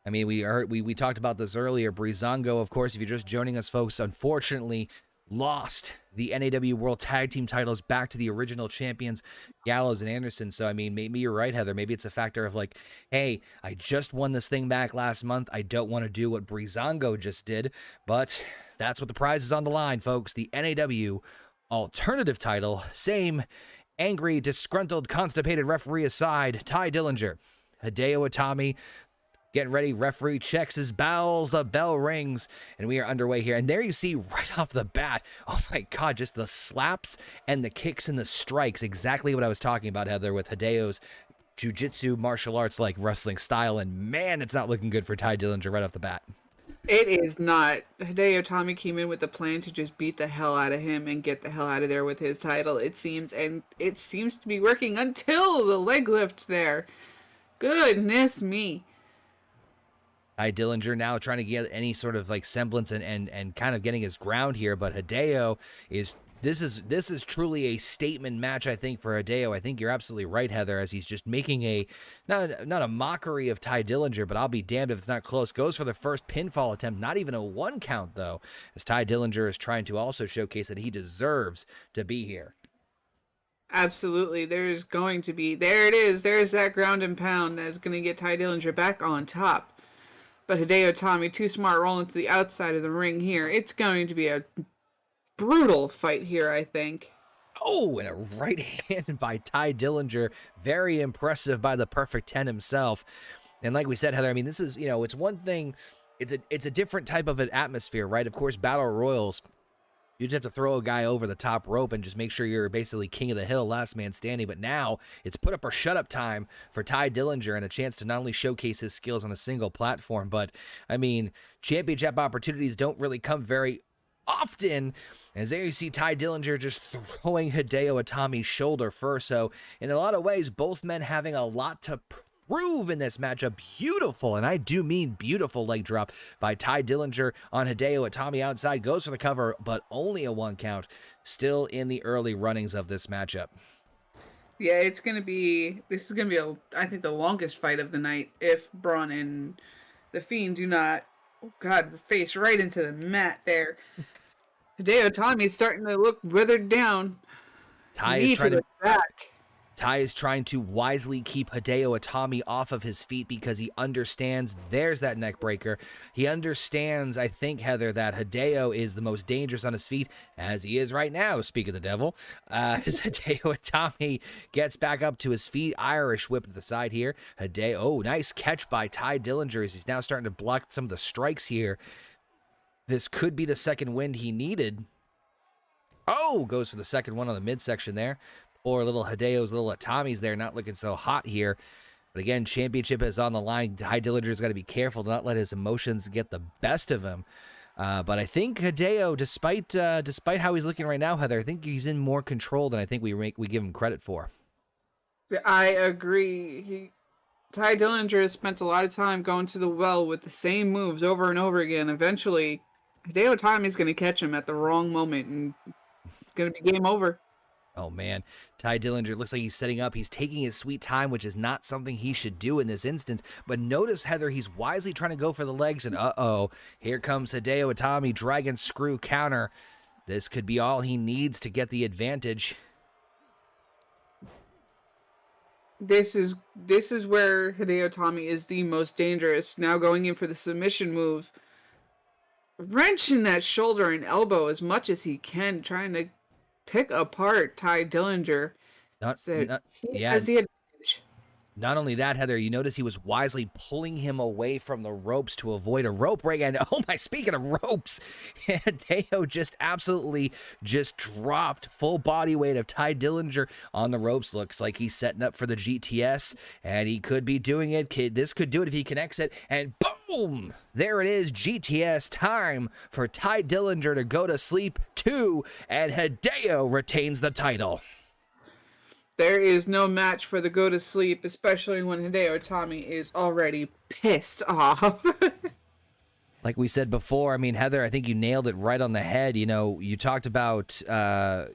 I mean, we talked about this earlier. Breezango, of course, if you're just joining us, folks, unfortunately lost the NAW World Tag Team titles back to the original champions, Gallows and Anderson. So, I mean, maybe you're right, Heather. Maybe it's a factor of like, hey, I just won this thing back last month. I don't want to do what Breezango just did, but that's what the prize is on the line, folks. The NAW Alternative Title. Same angry, disgruntled, constipated referee aside, Ty Dillinger, Hideo Itami, getting ready. Referee checks his bowels. The bell rings, and we are underway here. And there you see right off the bat, oh my God, just the slaps and the kicks and the strikes. Exactly what I was talking about, Heather, with Hideo's jiu-jitsu martial arts like wrestling style. And man, it's not looking good for Ty Dillinger right off the bat. It is not. Hideo Itami came in with the plan to just beat the hell out of him and get the hell out of there with his title, it seems. And it seems to be working until the leg lift there. Goodness me. Ty Dillinger now trying to get any sort of like semblance and kind of getting his ground here, but Hideo is this is truly a statement match, I think, for Hideo. I think you're absolutely right, Heather, as he's just making a not a mockery of Ty Dillinger, but I'll be damned if it's not close. Goes for the first pinfall attempt, not even a 1 count though, as Ty Dillinger is trying to also showcase that he deserves to be here. Absolutely. There's going to be, there it is. There's that ground and pound that's going to get Ty Dillinger back on top. But Hideo Itami, too smart, rolling to the outside of the ring here. It's going to be a brutal fight here, I think. Oh, and a right hand by Ty Dillinger. Very impressive by the Perfect 10 himself. And like we said, Heather, I mean, this is, you know, it's one thing. It's a different type of an atmosphere, right? Of course, Battle Royals, you just have to throw a guy over the top rope and just make sure you're basically king of the hill, last man standing. But now it's put up or shut up time for Ty Dillinger and a chance to not only showcase his skills on a single platform, but I mean, championship opportunities don't really come very often. As there you see Ty Dillinger just throwing Hideo Itami's shoulder first. So in a lot of ways, both men having a lot to prove in this matchup. Beautiful, and I do mean beautiful leg drop by Ty Dillinger on Hideo Itami outside. Goes for the cover, but only a 1 count. Still in the early runnings of this matchup. Yeah, this is going to be, I think, the longest fight of the night if Braun and The Fiend do not, oh God, face right into the mat there. Hideo Itami's starting to look withered down. Ty is trying to wisely keep Hideo Itami off of his feet because he understands there's that neck breaker. He understands, I think, Heather, that Hideo is the most dangerous on his feet, as he is right now, speak of the devil. As Hideo Itami gets back up to his feet, Irish whip to the side here. Hideo, oh, nice catch by Ty Dillinger as he's now starting to block some of the strikes here. This could be the second wind he needed. Oh, goes for the second one on the midsection there. Or little Hideo's little Itami's there, not looking so hot here. But again, championship is on the line. Ty Dillinger's got to be careful to not let his emotions get the best of him. But I think Hideo, despite how he's looking right now, Heather, I think he's in more control than I think we give him credit for. I agree. Ty Dillinger has spent a lot of time going to the well with the same moves over and over again. Eventually, Hideo Itami's going to catch him at the wrong moment, and it's going to be game over. Oh, man. Ty Dillinger looks like he's setting up. He's taking his sweet time, which is not something he should do in this instance. But notice, Heather, he's wisely trying to go for the legs. And uh-oh, here comes Hideo Itami, dragon screw counter. This could be all he needs to get the advantage. This is where Hideo Itami is the most dangerous. Now going in for the submission move. wrenching that shoulder and elbow as much as he can, trying to pick apart Ty Dillinger. Yeah. Has the advantage. Not only that, Heather, you notice he was wisely pulling him away from the ropes to avoid a rope break. And oh my, speaking of ropes, Hideo just absolutely just dropped full body weight of Ty Dillinger on the ropes. Looks like he's setting up for the GTS, and he could be doing it. This could do it if he connects it, and boom! There it is, GTS time for Ty Dillinger to go to sleep too, and Hideo retains the title. There is no match for the go to sleep, especially when Hideo Itami is already pissed off. Like we said before, I mean, Heather, I think you nailed it right on the head. You know, you talked about how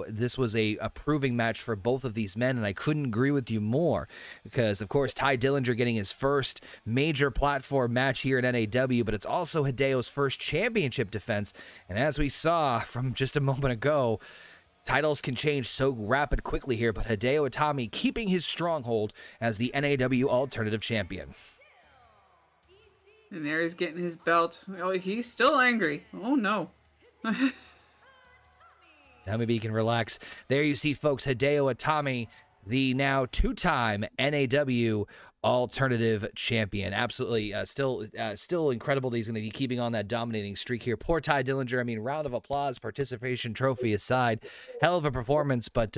this was a proving match for both of these men, and I couldn't agree with you more. Because, of course, Ty Dillinger getting his first major platform match here at NAW, but it's also Hideo's first championship defense. And as we saw from just a moment ago, titles can change so rapid quickly here, but Hideo Itami keeping his stronghold as the NAW Alternative Champion. And there he's getting his belt. Oh, he's still angry. Oh, no. Now maybe he can relax. There you see, folks, Hideo Itami, the now two-time NAW Alternative Champion. Absolutely still incredible that he's going to be keeping on that dominating streak here. Poor Ty Dillinger. I mean, round of applause, participation trophy aside. Hell of a performance, but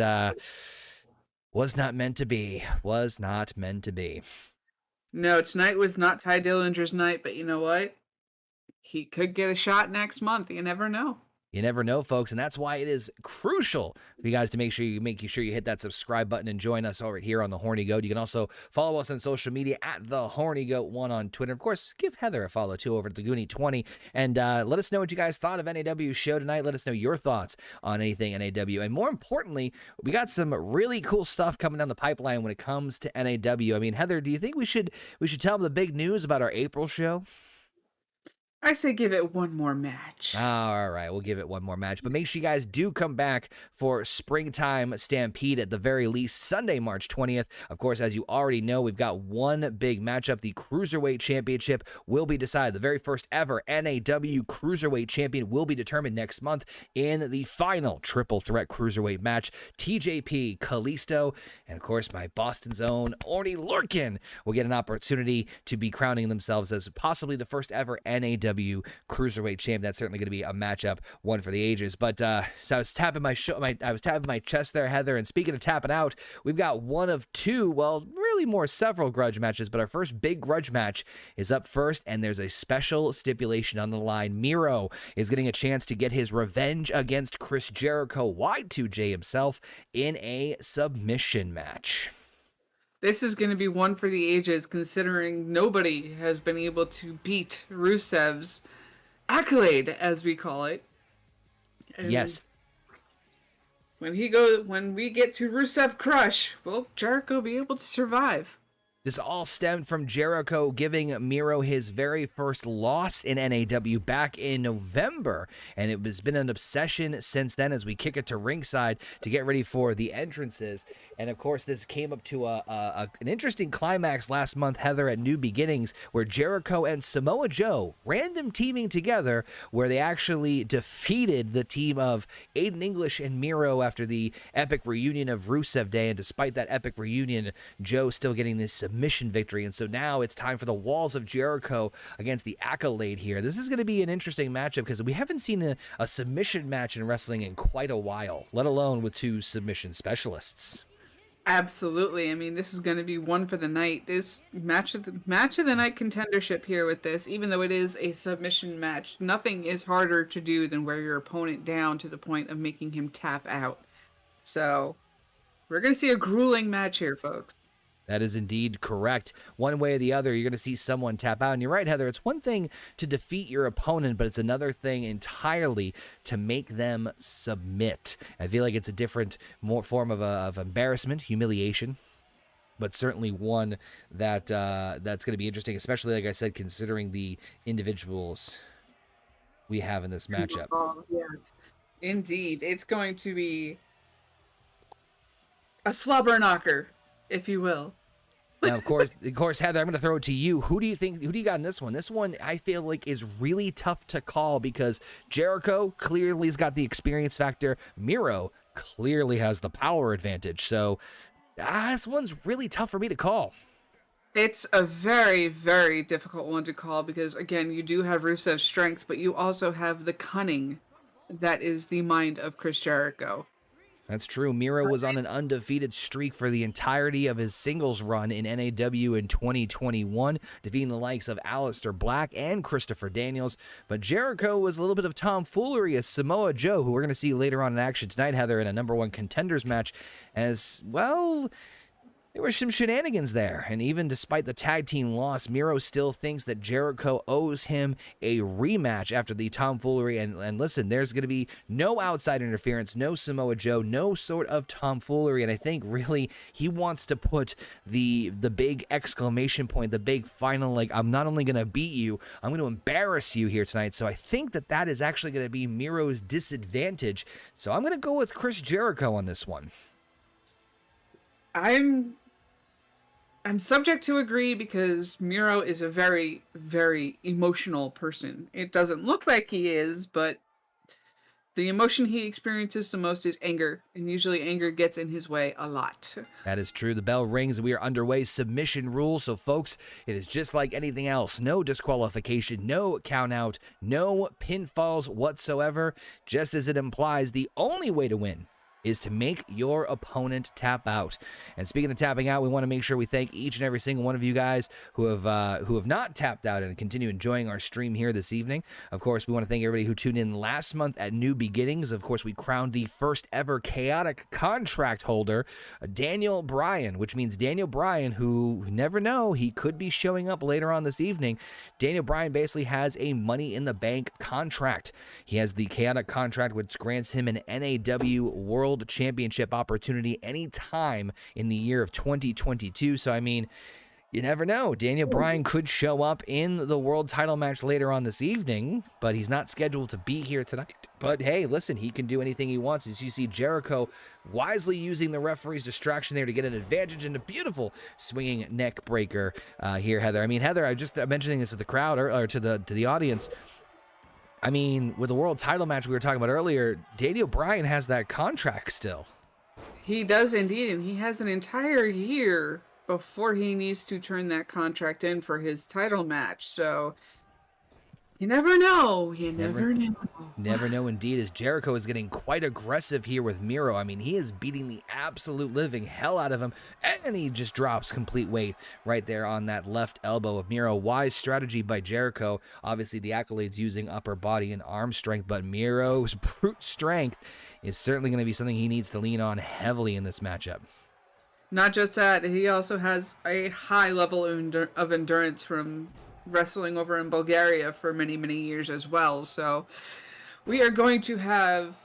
was not meant to be. Was not meant to be. No, tonight was not Ty Dillinger's night, but you know what? He could get a shot next month. You never know. You never know, folks, and that's why it is crucial for you guys to make sure you hit that subscribe button and join us over here on the Horny Goat. You can also follow us on social media at the Horny Goat 1 on Twitter. Of course, give Heather a follow too over at the Goonie20, and let us know what you guys thought of NAW's show tonight. Let us know your thoughts on anything NAW, and more importantly, we got some really cool stuff coming down the pipeline when it comes to NAW. I mean, Heather, do you think we should tell them the big news about our April show? I say give it one more match. All right, we'll give it one more match. But make sure you guys do come back for Springtime Stampede at the very least, Sunday, March 20th. Of course, as you already know, we've got one big matchup. The Cruiserweight Championship will be decided. The very first ever NAW Cruiserweight Champion will be determined next month in the final triple threat Cruiserweight match. TJP, Kalisto, and of course, my Boston's own Orny Lurkin will get an opportunity to be crowning themselves as possibly the first ever NAW Cruiserweight champ. That's certainly going to be a matchup, one for the ages. But so I was tapping my chest there, Heather. And speaking of tapping out, we've got one of two, well, really more several grudge matches. But our first big grudge match is up first, and there's a special stipulation on the line. Miro is getting a chance to get his revenge against Chris Jericho, Y2J himself, in a submission match. This is going to be one for the ages, considering nobody has been able to beat Rusev's accolade, as we call it. And yes. When we get to Rusev Crush, will Jericho be able to survive? This all stemmed from Jericho giving Miro his very first loss in NAW back in November, and it has been an obsession since then as we kick it to ringside to get ready for the entrances. And of course, this came up to an interesting climax last month, Heather, at New Beginnings, where Jericho and Samoa Joe random teaming together, where they actually defeated the team of Aiden English and Miro after the epic reunion of Rusev Day. And despite that epic reunion, Joe still getting this submission victory. And so now it's time for the Walls of Jericho against the Accolade here. This is going to be an interesting matchup because we haven't seen a submission match in wrestling in quite a while, let alone with two submission specialists. Absolutely. I mean, this is going to be one for the night. This match of the night contendership here with this, even though it is a submission match, nothing is harder to do than wear your opponent down to the point of making him tap out. So we're going to see a grueling match here, folks. That is indeed correct. One way or the other, you're going to see someone tap out. And you're right, Heather. It's one thing to defeat your opponent, but it's another thing entirely to make them submit. I feel like it's a different form of embarrassment, humiliation, but certainly one that that's going to be interesting, especially, like I said, considering the individuals we have in this matchup. Oh, yes, indeed. It's going to be a slobber knocker, if you will. Now, of course, Heather, I'm going to throw it to you. Who do you got in this one? This one, I feel like, is really tough to call because Jericho clearly has got the experience factor. Miro clearly has the power advantage. So this one's really tough for me to call. It's a very, very difficult one to call because, again, you do have Rusev's strength, but you also have the cunning that is the mind of Chris Jericho. That's true. Miro was on an undefeated streak for the entirety of his singles run in NAW in 2021, defeating the likes of Aleister Black and Christopher Daniels. But Jericho was a little bit of tomfoolery as Samoa Joe, who we're going to see later on in action tonight, Heather, in a #1 Contenders match, as, well, there were some shenanigans there, and even despite the tag team loss, Miro still thinks that Jericho owes him a rematch after the tomfoolery. And listen, there's going to be no outside interference, no Samoa Joe, no sort of tomfoolery. And I think really he wants to put the big exclamation point, the big final, like, I'm not only going to beat you, I'm going to embarrass you here tonight. So I think that is actually going to be Miro's disadvantage. So I'm going to go with Chris Jericho on this one. I'm subject to agree because Miro is a very, very emotional person. It doesn't look like he is, but the emotion he experiences the most is anger, and usually anger gets in his way a lot. That is true. The bell rings and we are underway. Submission rules. So, folks, it is just like anything else. No disqualification, no count out, no pinfalls whatsoever. Just as it implies, the only way to win is to make your opponent tap out. And speaking of tapping out, we want to make sure we thank each and every single one of you guys who have not tapped out and continue enjoying our stream here this evening. Of course, we want to thank everybody who tuned in last month at New Beginnings. Of course, we crowned the first ever chaotic contract holder, Daniel Bryan, which means Daniel Bryan, who never know, he could be showing up later on this evening. Daniel Bryan basically has a Money in the Bank contract. He has the chaotic contract, which grants him an NAW World Championship opportunity anytime in the year of 2022. So, I mean, you never know. Daniel Bryan could show up in the world title match later on this evening, but he's not scheduled to be here tonight. But hey, listen, he can do anything he wants. As you see Jericho wisely using the referee's distraction there to get an advantage and a beautiful swinging neck breaker here, Heather. I mean, Heather, I'm just mentioning this to the crowd or to the audience. I mean, with the world title match we were talking about earlier, Daniel Bryan has that contract still. He does indeed, and he has an entire year before he needs to turn that contract in for his title match. So you never know. You never know. Never know indeed, as Jericho is getting quite aggressive here with Miro. I mean, he is beating the absolute living hell out of him, and he just drops complete weight right there on that left elbow of Miro. Wise strategy by Jericho. Obviously, the accolades using upper body and arm strength, but Miro's brute strength is certainly going to be something he needs to lean on heavily in this matchup. Not just that, he also has a high level of endurance from wrestling over in Bulgaria for many, many years as well. So we are going to have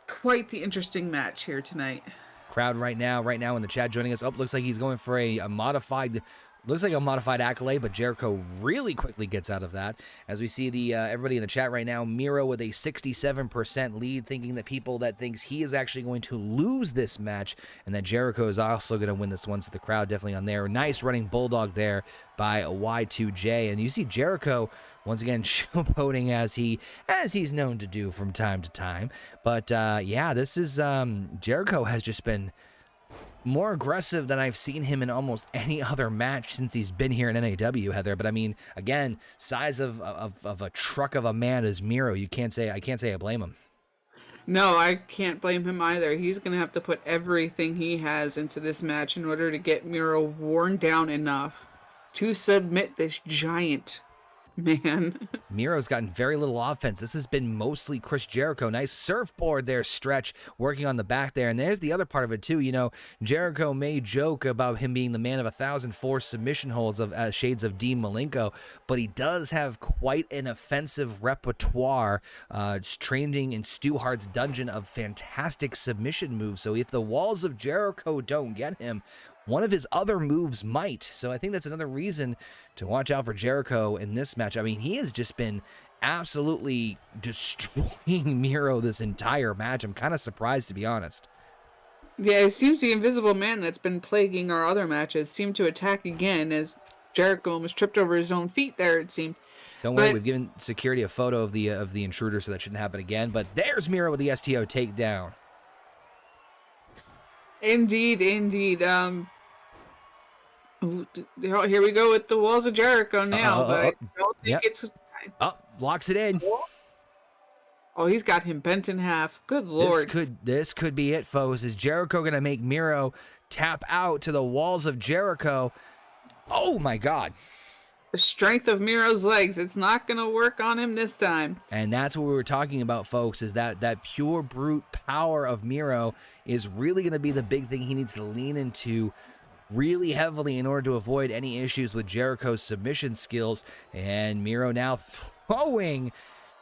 quite the interesting match here tonight. Crowd right now in the chat joining us. Oh, looks like he's going for a modified accolade, but Jericho really quickly gets out of that. As we see the everybody in the chat right now, Miro with a 67% lead, thinking that people that thinks he is actually going to lose this match, and that Jericho is also going to win this one. So the crowd definitely on there. Nice running bulldog there by Y2J, and you see Jericho once again showboating as he's known to do from time to time. But yeah, this is Jericho has just been more aggressive than I've seen him in almost any other match since he's been here in NAW, Heather. But I mean, again, size of a truck of a man is Miro. I can't say I blame him. No, I can't blame him either. He's going to have to put everything he has into this match in order to get Miro worn down enough to submit this giant man. Miro's gotten very little offense. This has been mostly Chris Jericho. Nice surfboard there, Stretch, working on the back there. And there's the other part of it, too. You know, Jericho may joke about him being the man of 1,004 submission holds of shades of Dean Malenko, but he does have quite an offensive repertoire, training in Stu Hart's dungeon of fantastic submission moves. So if the walls of Jericho don't get him, one of his other moves might. So I think that's another reason to watch out for Jericho in this match. I mean, he has just been absolutely destroying Miro this entire match. I'm kind of surprised, to be honest. Yeah, it seems the Invisible Man that's been plaguing our other matches seemed to attack again as Jericho almost tripped over his own feet there, it seemed. Don't worry, we've given security a photo of the intruder, so that shouldn't happen again. But there's Miro with the STO takedown. Indeed, indeed. Here we go with the Walls of Jericho now, but I don't think it's... Oh, locks it in. Oh, he's got him bent in half. Good Lord. This could be it, folks. Is Jericho going to make Miro tap out to the Walls of Jericho? Oh, my God. The strength of Miro's legs. It's not going to work on him this time. And that's what we were talking about, folks, is that pure brute power of Miro is really going to be the big thing he needs to lean into really heavily in order to avoid any issues with Jericho's submission skills. And Miro now throwing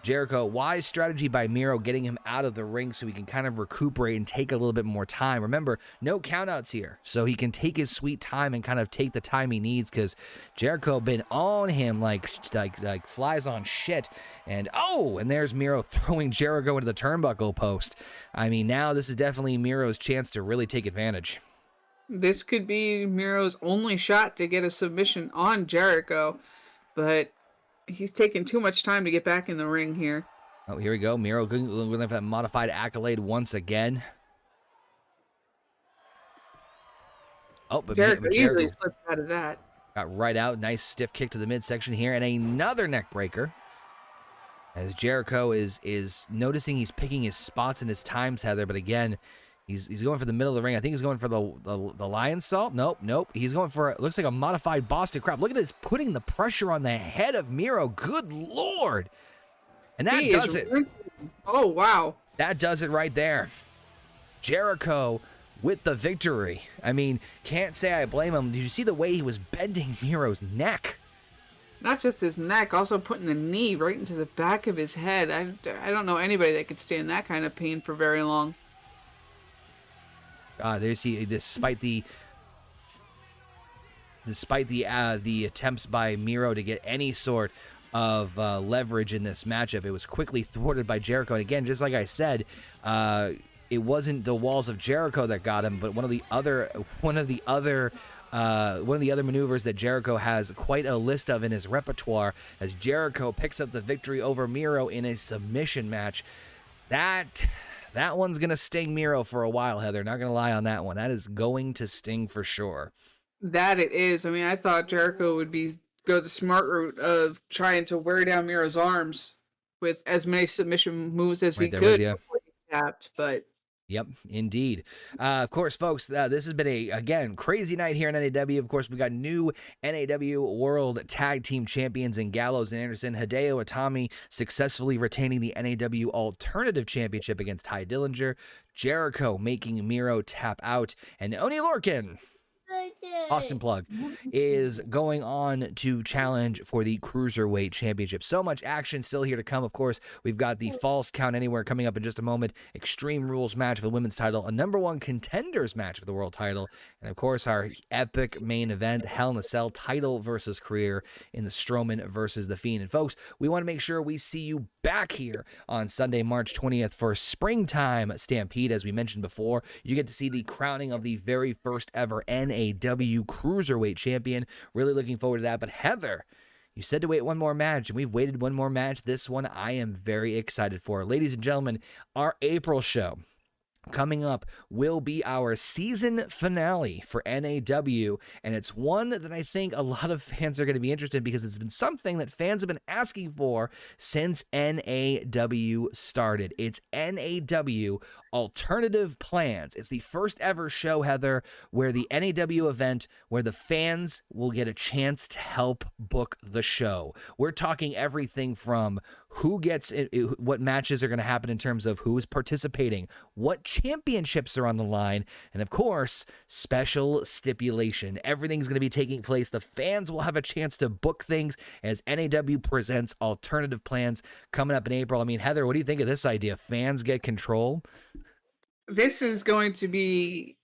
Jericho. Wise strategy by Miro, getting him out of the ring so he can kind of recuperate and take a little bit more time. Remember, no countouts here, so he can take his sweet time and kind of take the time he needs, because Jericho been on him like flies on shit. And and there's Miro throwing Jericho into the turnbuckle post. I mean, now this is definitely Miro's chance to really take advantage. This could be Miro's only shot to get a submission on Jericho, but he's taking too much time to get back in the ring here. Oh, here we go. Miro going to have that modified accolade once again. Oh, but Jericho easily slipped out of that. Got right out. Nice stiff kick to the midsection here, and another neck breaker. As Jericho is noticing he's picking his spots and his times, Heather, but again, he's going for the middle of the ring. I think he's going for the lion salt. Nope. He's going for, it looks like a modified Boston Crab. Look at this, putting the pressure on the head of Miro. Good Lord. And that does it. Oh, wow. That does it right there. Jericho with the victory. I mean, can't say I blame him. Did you see the way he was bending Miro's neck? Not just his neck, also putting the knee right into the back of his head. I don't know anybody that could stand that kind of pain for very long. There you see, despite the attempts by Miro to get any sort of leverage in this matchup, it was quickly thwarted by Jericho. And again, just like I said, it wasn't the Walls of Jericho that got him, but one of the other maneuvers that Jericho has quite a list of in his repertoire, as Jericho picks up the victory over Miro in a submission match. That one's going to sting Miro for a while, Heather. Not going to lie on that one. That is going to sting for sure. That it is. I mean, I thought Jericho would go the smart route of trying to wear down Miro's arms with as many submission moves as he could before he tapped, but... Yep, indeed. Of course, folks, this has been again, crazy night here in NAW. Of course, we got new NAW World Tag Team Champions in Gallows and Anderson. Hideo Itami successfully retaining the NAW Alternative Championship against Ty Dillinger. Jericho making Miro tap out. And Oni Lorcan, Austin plug, is going on to challenge for the Cruiserweight Championship. So much action still here to come. Of course, we've got the Falls Count Anywhere coming up in just a moment. Extreme Rules match for the women's title. A #1 Contenders match for the world title. And of course, our epic main event, Hell in a Cell title versus career in the Strowman versus The Fiend. And folks, we want to make sure we see you back here on Sunday, March 20th for Springtime Stampede. As we mentioned before, you get to see the crowning of the very first ever NAW Cruiserweight Champion. Really looking forward to that. But Heather, you said to wait one more match, and we've waited one more match. This one I am very excited for. Ladies and gentlemen, our April show coming up will be our season finale for NAW, and it's one that I think a lot of fans are going to be interested in because it's been something that fans have been asking for since NAW started. It's NAW Alternative Plans. It's the first ever show, Heather, where the NAW event, where the fans will get a chance to help book the show. We're talking everything from who gets it, what matches are going to happen in terms of who is participating, what championships are on the line, and of course, special stipulation. Everything's going to be taking place. The fans will have a chance to book things as NAW presents Alternative Plans coming up in April. I mean, Heather, what do you think of this idea? Fans get control? This is going to be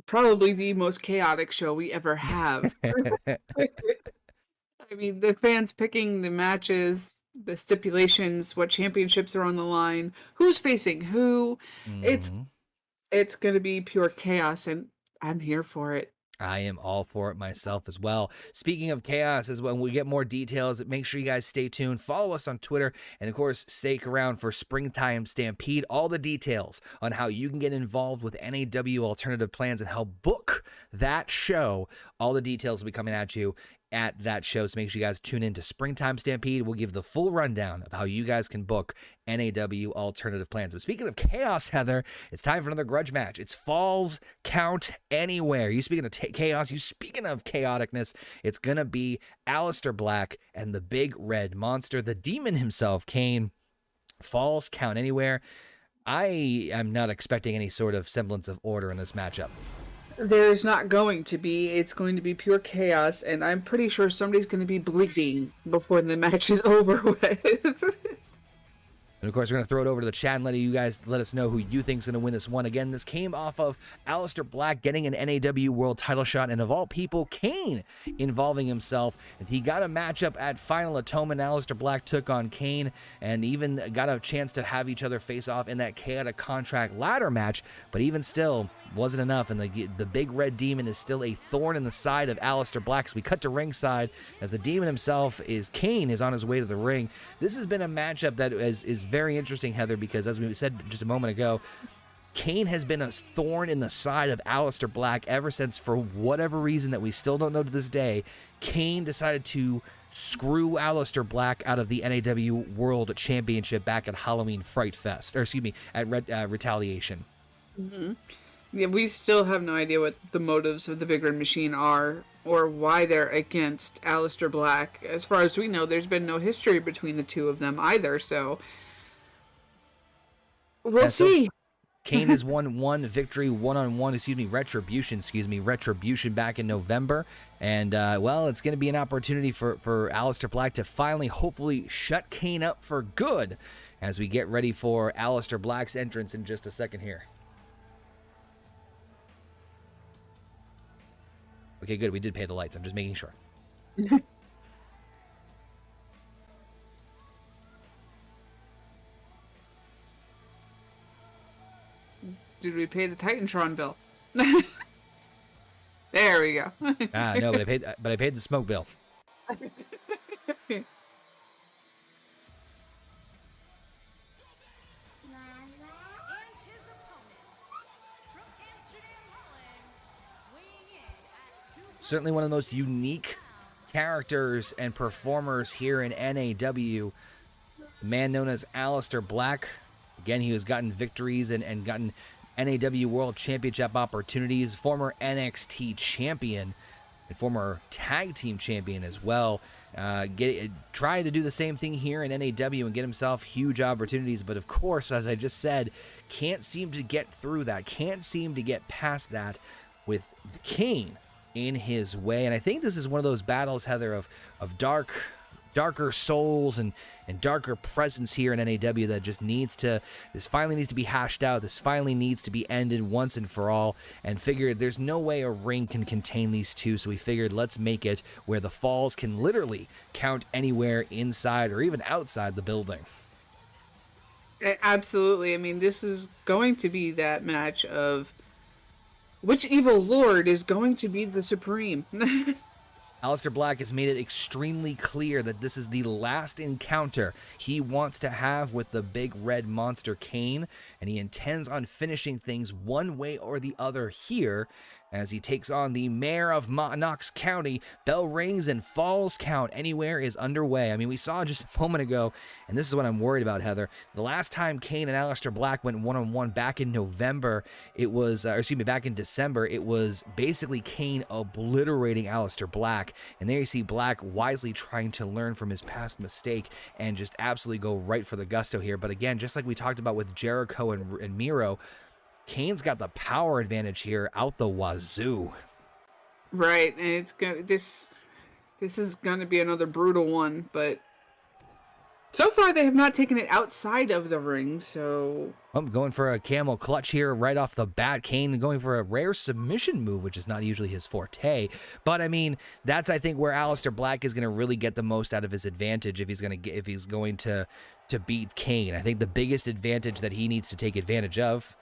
probably the most chaotic show we ever have. I mean, the fans picking the matches, the stipulations, what championships are on the line, who's facing who. Mm-hmm. It's It's gonna be pure chaos, and I'm here for it. I am all for it myself as well. Speaking of chaos, as when we get more details, make sure you guys stay tuned. Follow us on Twitter, and of course, stick around for Springtime Stampede. All the details on how you can get involved with NAW Alternative Plans and how book that show. All the details will be coming at you at that show, so make sure you guys tune in to Springtime Stampede. We'll give the full rundown of how you guys can book NAW Alternative Plans. But speaking of chaos, Heather, it's time for another grudge match. It's Falls Count Anywhere. You speaking of chaos, you speaking of chaoticness, it's gonna be Aleister Black and the Big Red Monster, the demon himself, Kane. Falls Count Anywhere. I am not expecting any sort of semblance of order in this matchup. There's not going to be. It's going to be pure chaos, and I'm pretty sure somebody's going to be bleeding before the match is over with. And of course, we're going to throw it over to the chat and let us know who you think is going to win this one. Again, this came off of Aleister Black getting an NAW World Title shot, and of all people, Kane involving himself. And he got a matchup at Final Atonement. Aleister Black took on Kane, and even got a chance to have each other face off in that chaotic contract ladder match. But even still, wasn't enough, and the Big Red Demon is still a thorn in the side of Aleister Black. So we cut to ringside as the demon himself Kane is on his way to the ring. This has been a matchup that is very interesting, Heather, because as we said just a moment ago, Kane has been a thorn in the side of Aleister Black ever since, for whatever reason that we still don't know to this day, Kane decided to screw Aleister Black out of the NAW World Championship back at Halloween Fright Fest, or excuse me, at Retaliation. Mm-hmm. Yeah, we still have no idea what the motives of the Big Red Machine are, or why they're against Aleister Black. As far as we know, there's been no history between the two of them either, so we'll see. Kane has won Retribution back in November. And, well, it's going to be an opportunity for Aleister Black to finally, hopefully, shut Kane up for good as we get ready for Aleister Black's entrance in just a second here. Okay, good. We did pay the lights. I'm just making sure. Did we pay the Titantron bill? There we go. No, but I paid the smoke bill. Certainly one of the most unique characters and performers here in NAW. The man known as Aleister Black. Again, he has gotten victories and gotten NAW World Championship opportunities. Former NXT champion and former tag team champion as well. Trying to do the same thing here in NAW and get himself huge opportunities. But of course, as I just said, can't seem to get through that. Can't seem to get past that with Kane in his way. And I think this is one of those battles, Heather, of darker souls and darker presence here in NAW that just this finally needs to be hashed out. This finally needs to be ended once and for all, and figured there's no way a ring can contain these two, so we figured let's make it where the falls can literally count anywhere inside or even outside the building. Absolutely. I mean, this is going to be that match of which evil lord is going to be the supreme. Aleister Black has made it extremely clear that this is the last encounter he wants to have with the Big Red Monster Kane, and he intends on finishing things one way or the other here as he takes on the mayor of Knox County. Bell rings and Falls Count Anywhere is underway. I mean, we saw just a moment ago, and this is what I'm worried about, Heather. The last time Kane and Aleister Black went one-on-one back in November, back in December, it was basically Kane obliterating Aleister Black. And there you see Black wisely trying to learn from his past mistake and just absolutely go right for the gusto here. But again, just like we talked about with Jericho and Miro, Kane's got the power advantage here out the wazoo. Right, and it's this is going to be another brutal one, but so far they have not taken it outside of the ring, so I'm going for a camel clutch here right off the bat. Kane going for a rare submission move, which is not usually his forte. But I mean, that's I think where Aleister Black is going to really get the most out of his advantage if he's going to beat Kane. I think the biggest advantage that he needs to take advantage of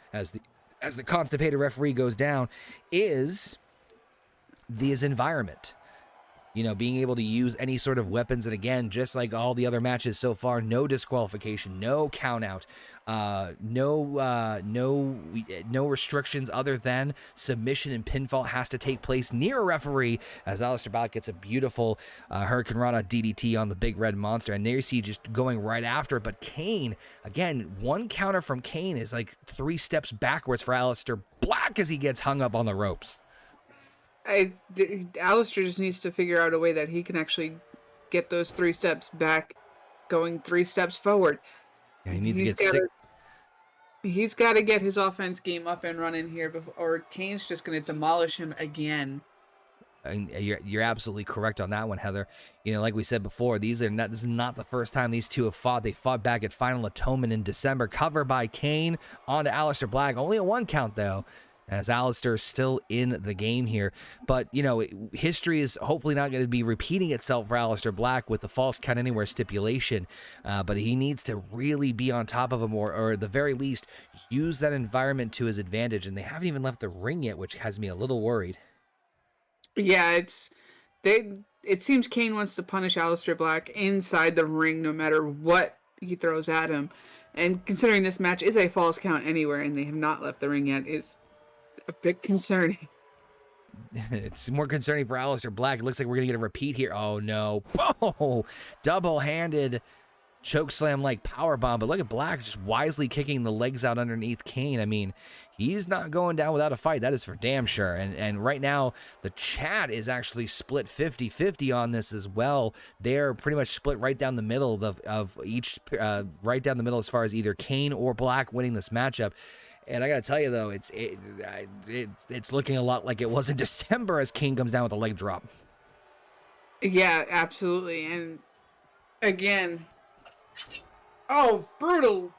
as the constipated referee goes down, is his environment. You know, being able to use any sort of weapons. And again, just like all the other matches so far, no disqualification, no count out, no restrictions other than submission and pinfall has to take place near a referee, as Aleister Black gets a beautiful Hurricane Rana DDT on the Big Red Monster. And there you see just going right after it. But Kane, again, one counter from Kane is like 3 steps backwards for Aleister Black as he gets hung up on the ropes. Aleister just needs to figure out a way that he can actually get those 3 steps back, going 3 steps forward. Yeah, he needs to get sick. He's got to get his offense game up and running here, or Kane's just going to demolish him again. And you're absolutely correct on that one, Heather. You know, like we said before, this is not the first time these two have fought. They fought back at Final Atonement in December. Cover by Kane onto Aleister Black. Only a 1 count, though, as Aleister is still in the game here. But, you know, history is hopefully not going to be repeating itself for Aleister Black with the false count anywhere stipulation. But he needs to really be on top of him, or at the very least, use that environment to his advantage. And they haven't even left the ring yet, which has me a little worried. Yeah, it seems Kane wants to punish Aleister Black inside the ring no matter what he throws at him. And considering this match is a false count anywhere and they have not left the ring yet, is a bit concerning. It's more concerning for Aleister Black. It looks like we're going to get a repeat here. Oh, no. Oh, double-handed chokeslam like powerbomb. But look at Black just wisely kicking the legs out underneath Kane. I mean, he's not going down without a fight. That is for damn sure. And right now, the chat is actually split 50-50 on this as well. They're pretty much split right down the middle of each, right down the middle as far as either Kane or Black winning this matchup. And I got to tell you, though, it's looking a lot like it was in December as Kane comes down with a leg drop. Yeah, absolutely. And again, oh, brutal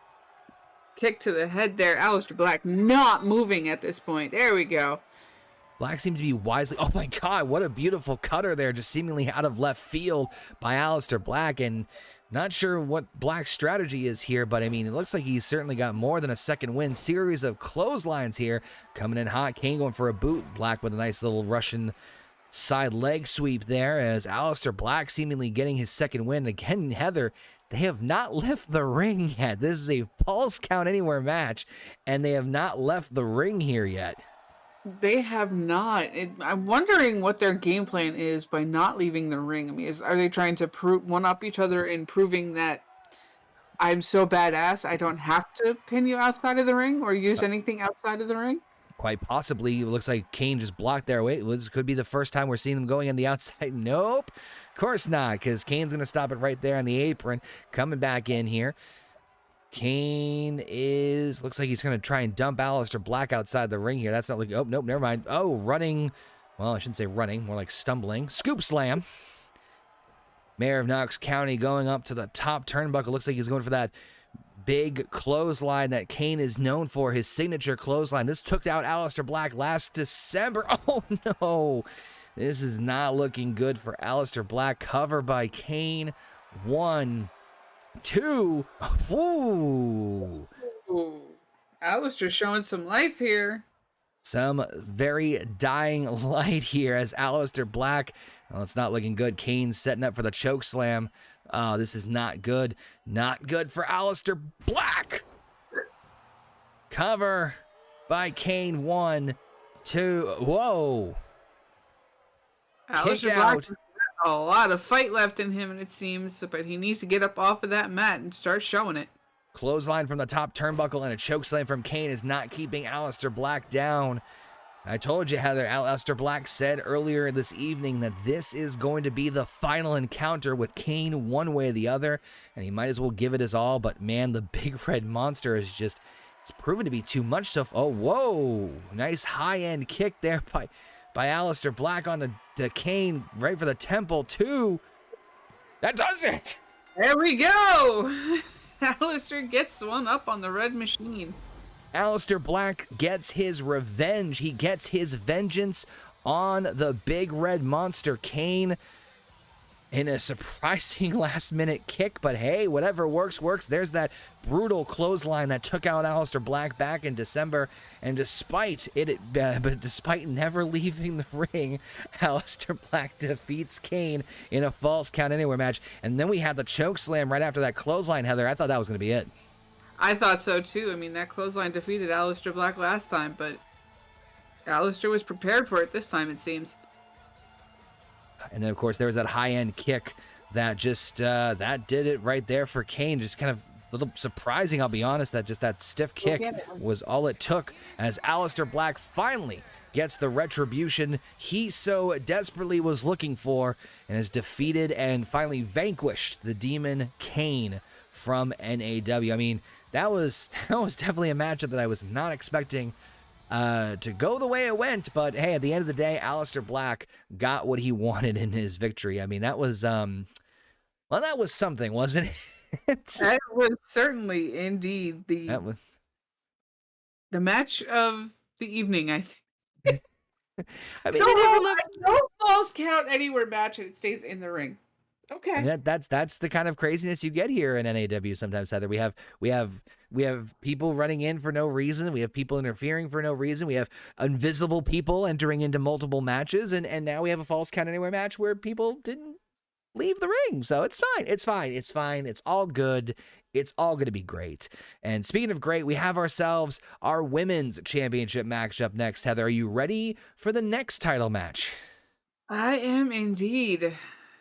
kick to the head there. Aleister Black not moving at this point. There we go. Black seems to be wisely. Oh, my God, what a beautiful cutter there, just seemingly out of left field by Aleister Black. And not sure what Black's strategy is here, but I mean, it looks like he's certainly got more than a second win. Series of clotheslines here coming in hot. Kane going for a boot. Black with a nice little Russian side leg sweep there as Aleister Black seemingly getting his second win. Again, Heather, they have not left the ring yet. This is a false count anywhere match, and they have not left the ring here yet. They have not. I'm wondering what their game plan is by not leaving the ring. I mean, are they trying to one-up each other in proving that I'm so badass I don't have to pin you outside of the ring or use anything outside of the ring? Quite possibly. It looks like Kane just blocked their way. This could be the first time we're seeing them going on the outside. Nope. Of course not, because Kane's going to stop it right there on the apron. Coming back in here. Kane looks like he's going to try and dump Aleister Black outside the ring here. That's not looking, oh, nope, never mind. Oh, running, well, I shouldn't say running, more like stumbling. Scoop slam. Mayor of Knox County going up to the top turnbuckle. Looks like he's going for that big clothesline that Kane is known for, his signature clothesline. This took out Aleister Black last December. Oh, no. This is not looking good for Aleister Black. Cover by Kane. 1, 2. Ooh. Ooh. Aleister showing some life here. Some very dying light here as Aleister Black. Well, it's not looking good. Kane's setting up for the choke slam. Oh, this is not good. Not good for Aleister Black. Cover by Kane. 1, 2. Whoa. Aleister Black has got a lot of fight left in him, and it seems, but he needs to get up off of that mat and start showing it. Clothesline from the top turnbuckle and a chokeslam from Kane is not keeping Aleister Black down. I told you, Heather, Aleister Black said earlier this evening that this is going to be the final encounter with Kane one way or the other, and he might as well give it his all, but man, the Big Red Monster is just, it's proven to be too much so far. Oh, whoa, nice high-end kick there by Aleister Black on the Kane, right for the temple, too. That does it! There we go! Aleister gets one up on the Red Machine. Aleister Black gets his revenge. He gets his vengeance on the Big Red Monster, Kane. in a surprising last-minute kick, but hey, whatever works, works. There's that brutal clothesline that took out Aleister Black back in December, and despite never leaving the ring, Aleister Black defeats Kane in a false count anywhere match, and then we had the choke slam right after that clothesline, Heather. I thought that was going to be it. I thought so too. I mean, that clothesline defeated Aleister Black last time, but Aleister was prepared for it this time, it seems. And then, of course, there was that high-end kick that just, that did it right there for Kane. Just kind of a little surprising, I'll be honest, that just that stiff kick was all it took as Aleister Black finally gets the retribution he so desperately was looking for and has defeated and finally vanquished the Demon Kane from NAW. I mean, that was definitely a matchup that I was not expecting to go the way it went, but hey, at the end of the day, Aleister Black got what he wanted in his victory. I mean, that was well, that was something, wasn't it? That was certainly indeed the match of the evening, I think. I mean, no false count anywhere match, and it stays in the ring. Okay. And that's the kind of craziness you get here in NAW sometimes, Heather. We have people running in for no reason. We have people interfering for no reason. We have invisible people entering into multiple matches, and now we have a false count anywhere match where people didn't leave the ring. So it's fine. It's fine. It's fine. It's all good. It's all going to be great. And speaking of great, we have ourselves our women's championship match up next. Heather, are you ready for the next title match? I am indeed.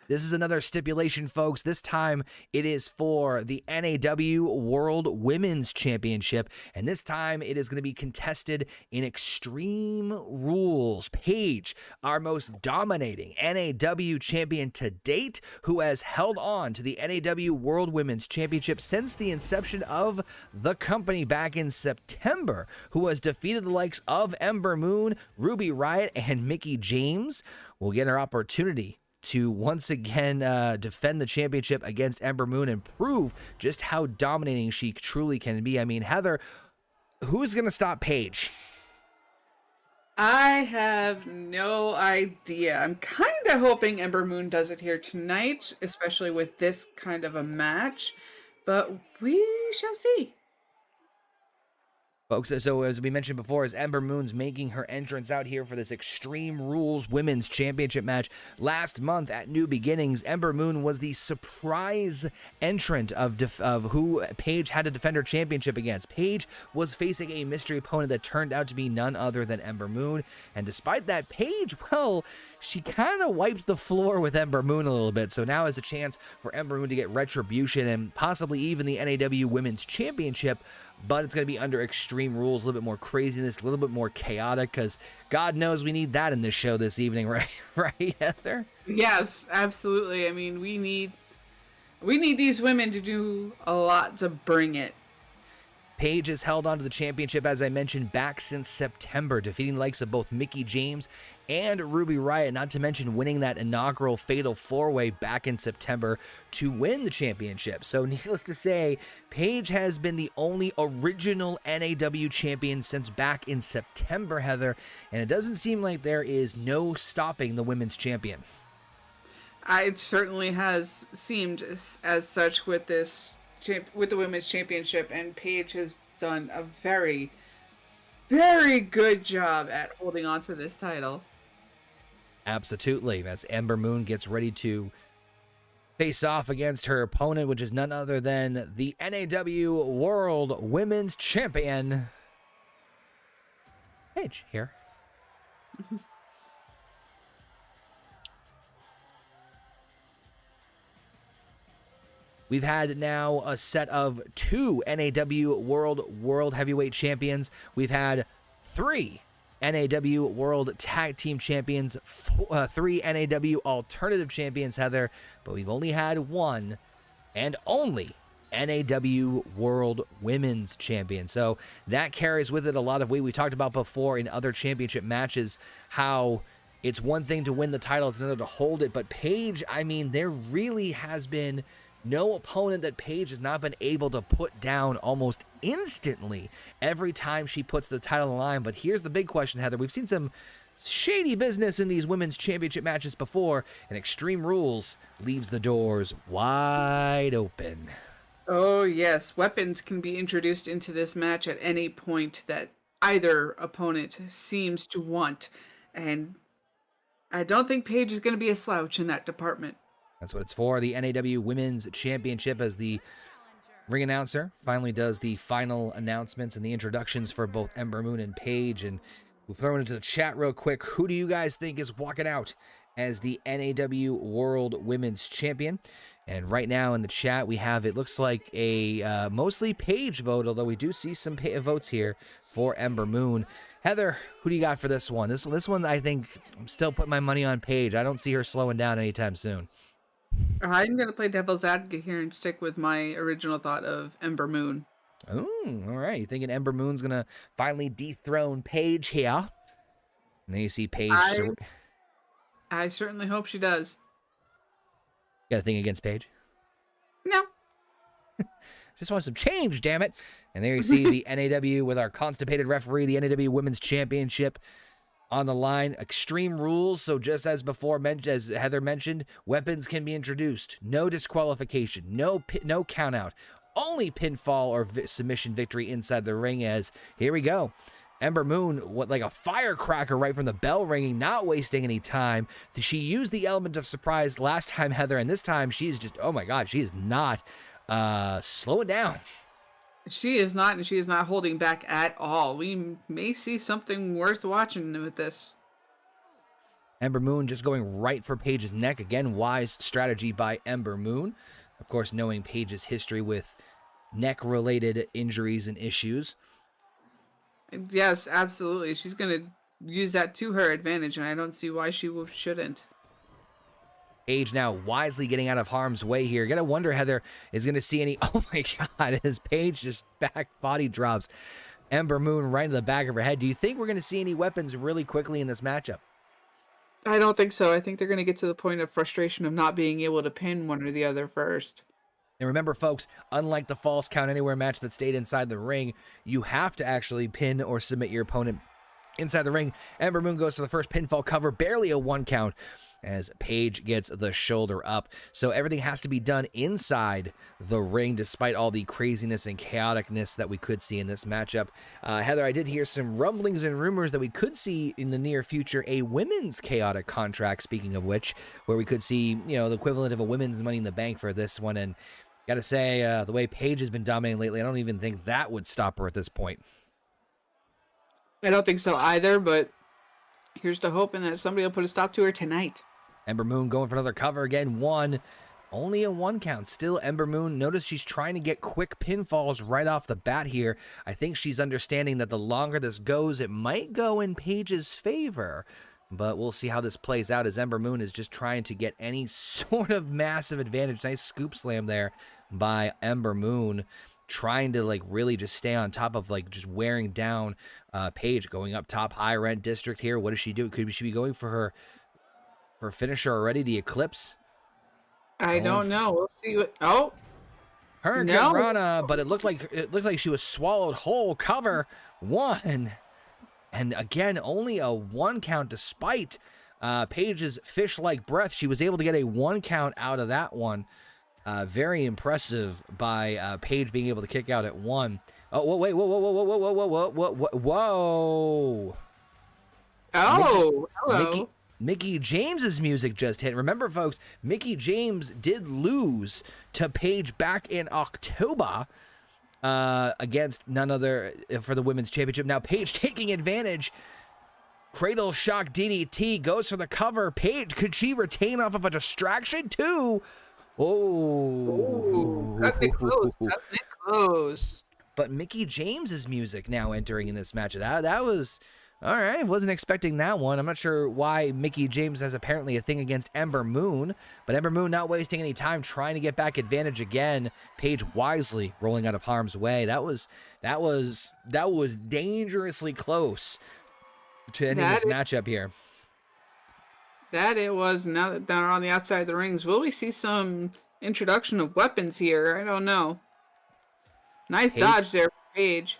This is another stipulation, folks. This time it is for the NAW World Women's Championship, and this time it is going to be contested in Extreme Rules. Paige, our most dominating NAW champion to date, who has held on to the NAW World Women's Championship since the inception of the company back in September, who has defeated the likes of Ember Moon, Ruby Riott, and Mickie James, will get her opportunity to once again defend the championship against Ember Moon and prove just how dominating she truly can be. I mean, Heather, who's going to stop Paige? I have no idea. I'm kind of hoping Ember Moon does it here tonight, especially with this kind of a match, but we shall see. Folks, so as we mentioned before, as Ember Moon's making her entrance out here for this Extreme Rules Women's Championship match, last month at New Beginnings, Ember Moon was the surprise entrant of who Paige had to defend her championship against. Paige was facing a mystery opponent that turned out to be none other than Ember Moon, and despite that, Paige, well, she kind of wiped the floor with Ember Moon a little bit, so now is a chance for Ember Moon to get retribution and possibly even the NAW Women's Championship, but it's going to be under Extreme Rules, a little bit more craziness, a little bit more chaotic, because God knows we need that in this show this evening, right? Right, Heather? Yes, absolutely. I mean, we need these women to do a lot to bring it. Paige has held on to the championship, as I mentioned, back since September, defeating the likes of both Mickie James and Ruby Riott, not to mention winning that inaugural Fatal 4-Way back in September to win the championship. So needless to say, Paige has been the only original NAW champion since back in September, Heather, and it doesn't seem like there is no stopping the women's champion. It certainly has seemed as such with this with the women's championship, and Paige has done a very, very good job at holding on to this title. Absolutely. As Ember Moon gets ready to face off against her opponent, which is none other than the NAW World Women's Champion, Paige here. We've had now a set of 2 NAW World Heavyweight Champions. We've had 3 NAW World Tag Team Champions, 3 NAW Alternative Champions, Heather, but we've only had 1 and only NAW World Women's Champion. So that carries with it a lot of weight. We talked about before in other championship matches how it's one thing to win the title, it's another to hold it. But Paige, I mean, there really has been no opponent that Paige has not been able to put down almost instantly every time she puts the title on the line. But here's the big question, Heather. We've seen some shady business in these women's championship matches before, and Extreme Rules leaves the doors wide open. Oh, yes. Weapons can be introduced into this match at any point that either opponent seems to want. And I don't think Paige is going to be a slouch in that department. That's what it's for. The NAW Women's Championship, as the ring announcer finally does the final announcements and the introductions for both Ember Moon and Paige. And we'll throw it into the chat real quick. Who do you guys think is walking out as the NAW World Women's Champion? And right now in the chat, we have, it looks like a mostly Paige vote, although we do see some votes here for Ember Moon. Heather, who do you got for this one? This one, I think, I'm still putting my money on Paige. I don't see her slowing down anytime soon. I'm going to play devil's advocate here and stick with my original thought of Ember Moon. Oh, all right. You thinking Ember Moon's going to finally dethrone Paige here? And then you see Paige. I certainly hope she does. Got a thing against Paige? No. Just want some change, damn it. And there you see the NAW with our constipated referee, the NAW Women's Championship on the line. Extreme Rules, so just as before, as Heather mentioned, weapons can be introduced. No disqualification, no count out. Only pinfall or submission victory inside the ring, as here we go. Ember Moon, like a firecracker right from the bell ringing, not wasting any time. She used the element of surprise last time, Heather, and this time she's just, oh my God, she is not slowing down. She is not, and she is not holding back at all. We may see something worth watching with this. Ember Moon just going right for Paige's neck. Again, wise strategy by Ember Moon. Of course, knowing Paige's history with neck-related injuries and issues. Yes, absolutely. She's going to use that to her advantage, and I don't see why she shouldn't. Paige now wisely getting out of harm's way here. Gotta wonder, Heather is going to see any... Oh my God, as Paige just back body drops Ember Moon right in the back of her head. Do you think we're going to see any weapons really quickly in this matchup? I don't think so. I think they're going to get to the point of frustration of not being able to pin one or the other first. And remember, folks, unlike the false count anywhere match that stayed inside the ring, you have to actually pin or submit your opponent inside the ring. Ember Moon goes for the first pinfall cover, barely a 1 count, as Paige gets the shoulder up. So everything has to be done inside the ring, despite all the craziness and chaoticness that we could see in this matchup. Heather, I did hear some rumblings and rumors that we could see in the near future a women's chaotic contract, speaking of which, where we could see, you know, the equivalent of a women's Money in the Bank for this one. And gotta say, the way Paige has been dominating lately, I don't even think that would stop her at this point. I don't think so either, but here's to hoping that somebody will put a stop to her tonight. Ember Moon going for another cover again. Only a 1 count. Still Ember Moon. Notice she's trying to get quick pinfalls right off the bat here. I think she's understanding that the longer this goes, it might go in Paige's favor. But we'll see how this plays out, as Ember Moon is just trying to get any sort of massive advantage. Nice scoop slam there by Ember Moon, trying to like really just stay on top of like just wearing down Paige. Going up top, high rent district here. What does she do? Could she be going for her finisher already? The Eclipse? I don't know. We'll see what. Oh, Hurricane Rana, but it looked like she was swallowed whole. Cover 1. And again, only a 1 count despite Paige's fish-like breath. She was able to get a 1 count out of that one. Very impressive by Paige being able to kick out at 1. Oh, wait, whoa. Oh, hello. Mickie James's music just hit. Remember, folks, Mickie James did lose to Paige back in October against none other for the Women's Championship. Now Paige taking advantage. Cradle shock DDT goes for the cover. Paige, could she retain off of a distraction too? Oh, cut it close. But Mickie James's music now entering in this match. That was all right. Wasn't expecting that one. I'm not sure why Mickie James has apparently a thing against Ember Moon, but Ember Moon not wasting any time trying to get back advantage again. Paige wisely rolling out of harm's way. That was dangerously close to ending this matchup here. That it was. Now that they're on the outside of the rings, will we see some introduction of weapons here? I don't know. Nice dodge there for Paige.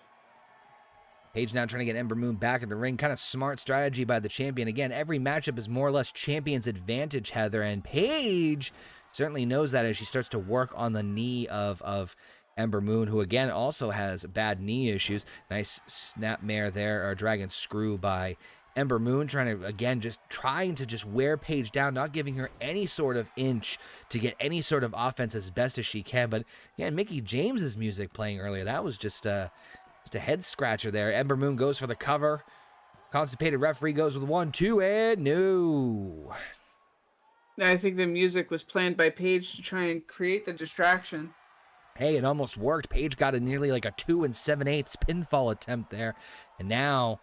Paige now trying to get Ember Moon back in the ring. Kind of smart strategy by the champion. Again, every matchup is more or less champion's advantage, Heather. And Paige certainly knows that as she starts to work on the knee of Ember Moon, who again also has bad knee issues. Nice snapmare there, or dragon screw by Ember Moon, trying to wear Paige down, not giving her any sort of inch to get any sort of offense as best as she can. But yeah, Mickie James's music playing earlier, that was just a head scratcher there. Ember Moon goes for the cover. Constipated referee goes with 1, 2, and no. I think the music was planned by Paige to try and create the distraction. Hey, it almost worked. Paige got a nearly like a 2 7/8 pinfall attempt there. And now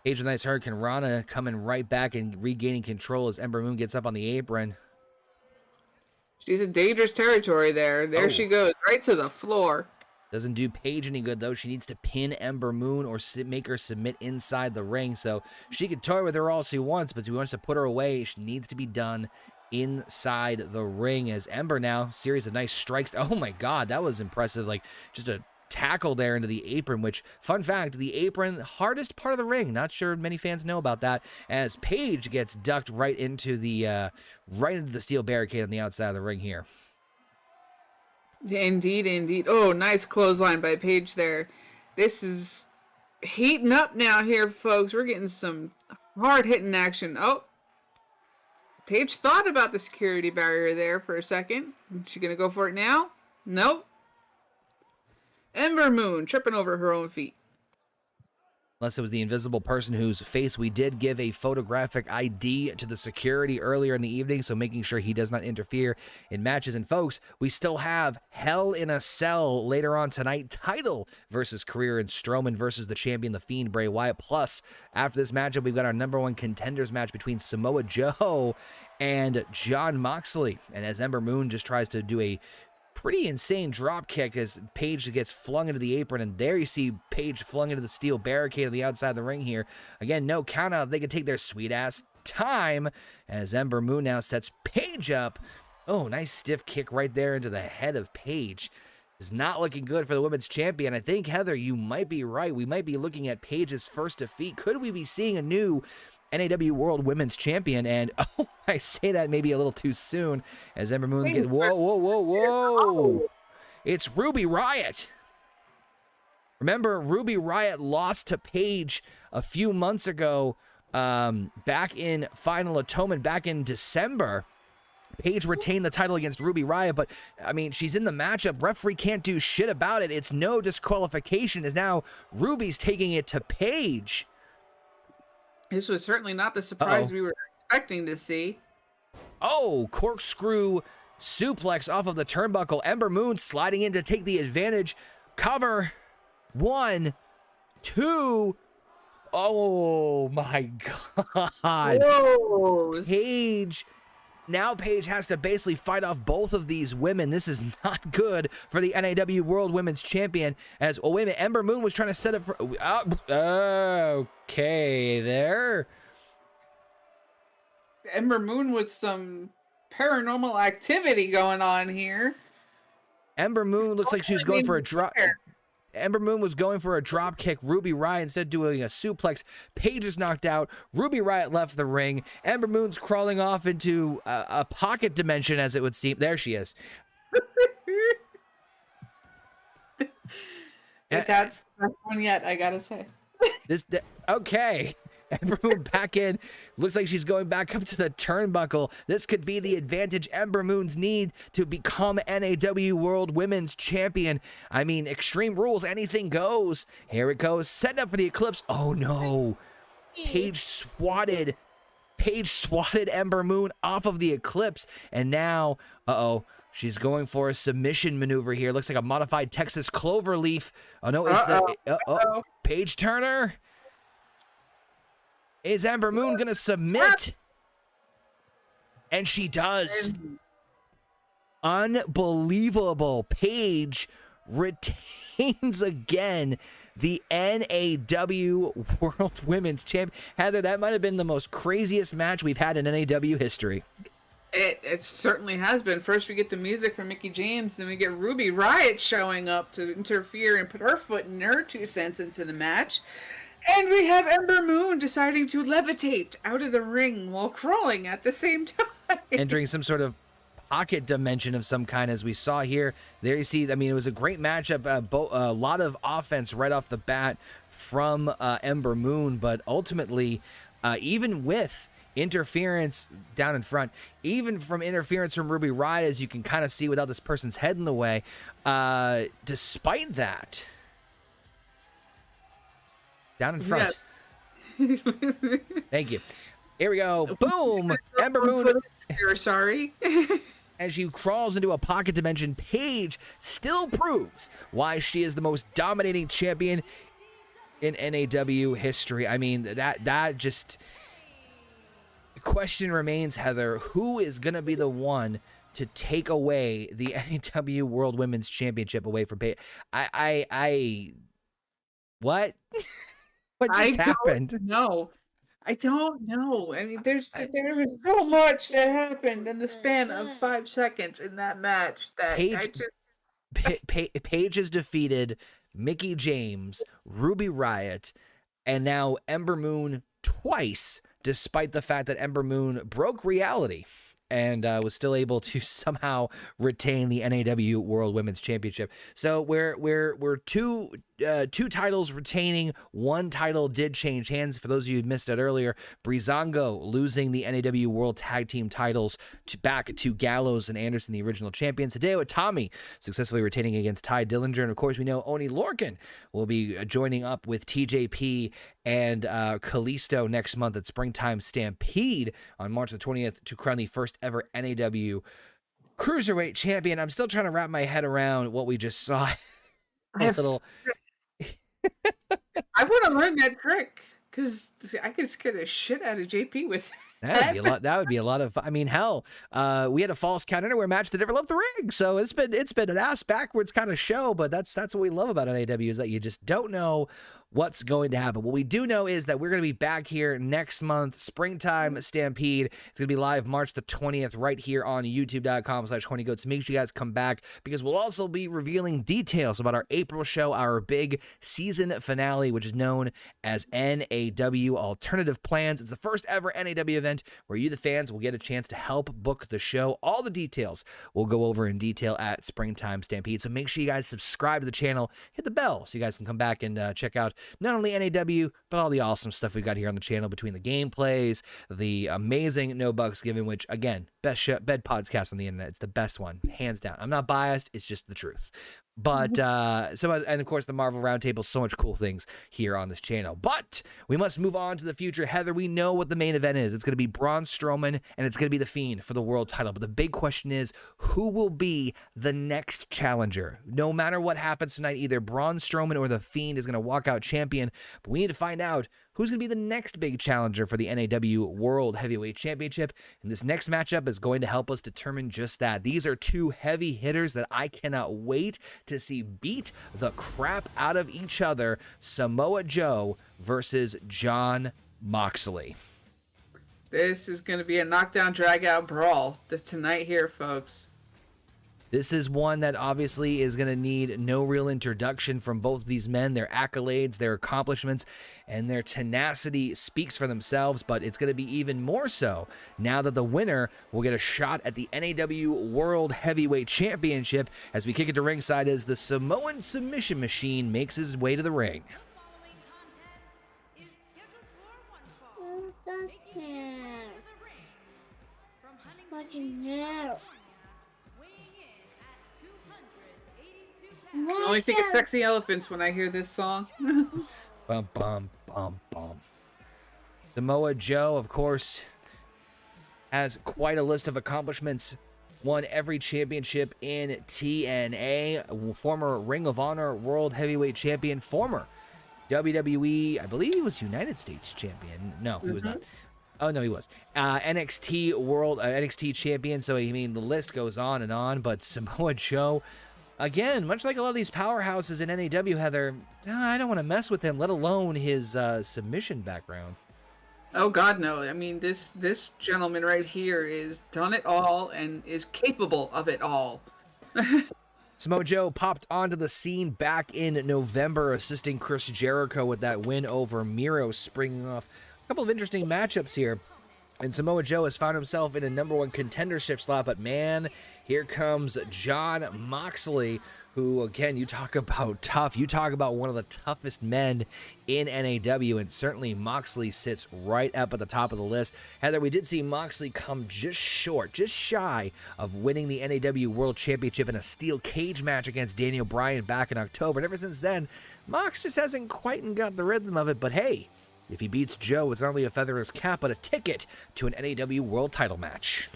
Paige with a nice Hurricane Rana coming right back and regaining control as Ember Moon gets up on the apron. She's in dangerous territory there. There she goes, right to the floor. Doesn't do Paige any good, though. She needs to pin Ember Moon or make her submit inside the ring. So she can toy with her all she wants, but if she wants to put her away, she needs to be done inside the ring. As Ember now, series of nice strikes. Oh my God, that was impressive. Like just a tackle there into the apron, which, fun fact, the apron, hardest part of the ring. Not sure many fans know about that, as Paige gets ducked right into the steel barricade on the outside of the ring here. Indeed, indeed. Oh, nice clothesline by Paige there. This is heating up now here, folks. We're getting some hard-hitting action. Oh, Paige thought about the security barrier there for a second. Is she going to go for it now? Nope. Ember Moon tripping over her own feet. Unless it was the invisible person whose face we did give a photographic ID to the security earlier in the evening, so making sure he does not interfere in matches. And folks, we still have Hell in a Cell later on tonight. Title versus career, and Strowman versus the champion, The Fiend, Bray Wyatt. Plus, after this matchup, we've got our #1 contenders match between Samoa Joe and Jon Moxley. And as Ember Moon just tries to do a pretty insane drop kick as Paige gets flung into the apron, and there you see Paige flung into the steel barricade on the outside of the ring here. Again, no count out. They can take their sweet ass time as Ember Moon now sets Paige up. Oh, nice stiff kick right there into the head of Paige. Is not looking good for the women's champion. I think, Heather, you might be right. We might be looking at Paige's first defeat. Could we be seeing a new NAW World Women's Champion? And oh, I say that maybe a little too soon as Ember Moon gets, whoa. It's Ruby Riott. Remember, Ruby Riott lost to Paige a few months ago, back in Final Atonement, back in December. Paige retained the title against Ruby Riott, but I mean, she's in the matchup. Referee can't do shit about it. It's no disqualification, as now Ruby's taking it to Paige. This was certainly not the surprise we were expecting to see. Oh, corkscrew suplex off of the turnbuckle. Ember Moon sliding in to take the advantage. Cover. 1, 2. Oh my God. Whoa. Paige. Now Paige has to basically fight off both of these women. This is not good for the NAW World Women's Champion. As, oh wait a minute, Ember Moon was trying to set up for, okay, there. Ember Moon with some paranormal activity going on here. Ember Moon looks like she was going for a drop. Ember Moon was going for a drop kick. Ruby Riott instead of doing a suplex. Paige is knocked out. Ruby Riott left the ring. Ember Moon's crawling off into a pocket dimension, as it would seem. There she is. That's the best one yet, I gotta say. Okay. Ember Moon back in. Looks like she's going back up to the turnbuckle. This could be the advantage Ember Moon's need to become NAW World Women's Champion. I mean, Extreme Rules, anything goes. Here it goes. Setting up for the Eclipse. Oh no. Paige swatted Ember Moon off of the Eclipse. And now, she's going for a submission maneuver here. Looks like a modified Texas Cloverleaf. Oh no, it's Paige Turner. Is Ember Moon going to submit? And she does. Unbelievable. Paige retains again the NAW World Women's Champion. Heather, that might have been the most craziest match we've had in NAW history. It certainly has been. First we get the music from Mickie James, then we get Ruby Riott showing up to interfere and put her foot and her 2 cents into the match. And we have Ember Moon deciding to levitate out of the ring while crawling at the same time. Entering some sort of pocket dimension of some kind, as we saw here. There you see, I mean, it was a great matchup. A lot of offense right off the bat from Ember Moon, but ultimately, even with interference down in front, even from interference from Ruby Riott, as you can kind of see without this person's head in the way, despite that, down in front. Yeah. Thank you. Here we go. Boom. Ember Moon. Sorry. As she crawls into a pocket dimension, Paige still proves why she is the most dominating champion in NAW history. I mean, that just... The question remains, Heather, who is going to be the one to take away the NAW World Women's Championship away from Paige? What? What just happened? No, I don't know. I mean, there was so much that happened in the span of 5 seconds in that match that Paige has defeated Mickie James, Ruby Riott, and now Ember Moon twice, despite the fact that Ember Moon broke reality and was still able to somehow retain the NAW World Women's Championship. So we're two titles retaining. One title did change hands. For those of you who missed it earlier, Breezango losing the NAW World Tag Team Titles back to Gallows and Anderson, the original champions. Hideo Itami successfully retaining against Ty Dillinger. And of course, we know Oni Lorcan will be joining up with TJP and Kalisto next month at Springtime Stampede on March the 20th to crown the first ever NAW Cruiserweight champion. I'm still trying to wrap my head around what we just saw. I want to learn that trick because I could scare the shit out of JP with that. That would be a lot of. I mean, hell, we had a false count anywhere match that never left the ring, so it's been an ass backwards kind of show. But that's what we love about NAW, is that you just don't know what's going to happen. What we do know is that we're going to be back here next month, Springtime Stampede. It's going to be live March the 20th right here on youtube.com/hornygoat. So make sure you guys come back, because we'll also be revealing details about our April show, our big season finale, which is known as NAW Alternative Plans. It's the first ever NAW event where you, the fans, will get a chance to help book the show. All the details we'll go over in detail at Springtime Stampede. So make sure you guys subscribe to the channel, hit the bell so you guys can come back and check out not only NAW, but all the awesome stuff we've got here on the channel, between the gameplays, the amazing No Bucks Given, which, again, best podcast on the internet. It's the best one, hands down. I'm not biased. It's just the truth. But, and of course, the Marvel Roundtable, so much cool things here on this channel. But we must move on to the future. Heather, we know what the main event is. It's going to be Braun Strowman, and it's going to be The Fiend for the world title. But the big question is, who will be the next challenger? No matter what happens tonight, either Braun Strowman or The Fiend is going to walk out champion. But we need to find out who's going to be the next big challenger for the NAW World Heavyweight Championship. And this next matchup is going to help us determine just that. These are two heavy hitters that I cannot wait to see beat the crap out of each other. Samoa Joe versus Jon Moxley. This is going to be a knockdown, drag-out brawl tonight here, folks. This is one that obviously is going to need no real introduction from both of these men. Their accolades, their accomplishments, and their tenacity speaks for themselves, but it's going to be even more so now that the winner will get a shot at the NAW World Heavyweight Championship. As we kick it to ringside as the Samoan Submission Machine makes his way to the ring. I only think of Sexy Elephants when I hear this song. Bum, bum, bum, bum. Samoa Joe, of course, has quite a list of accomplishments. Won every championship in TNA. Former Ring of Honor World Heavyweight Champion. Former WWE, I believe he was United States Champion. No, he was not. Oh, no, he was. NXT Champion. So, I mean, the list goes on and on. But Samoa Joe, again, much like a lot of these powerhouses in NAW, Heather, I don't want to mess with him, let alone his submission background. Oh, God, no. I mean, this gentleman right here is done it all and is capable of it all. Samoa Joe popped onto the scene back in November, assisting Chris Jericho with that win over Miro, springing off a couple of interesting matchups here. And Samoa Joe has found himself in a #1 contendership slot, but man, here comes Jon Moxley, who, again, you talk about tough. You talk about one of the toughest men in NAW, and certainly Moxley sits right up at the top of the list. Heather, we did see Moxley come just short, just shy of winning the NAW World Championship in a steel cage match against Daniel Bryan back in October. And ever since then, Mox just hasn't quite got the rhythm of it, but hey, if he beats Joe, it's not only a feather in his cap, but a ticket to an NAW World Title match.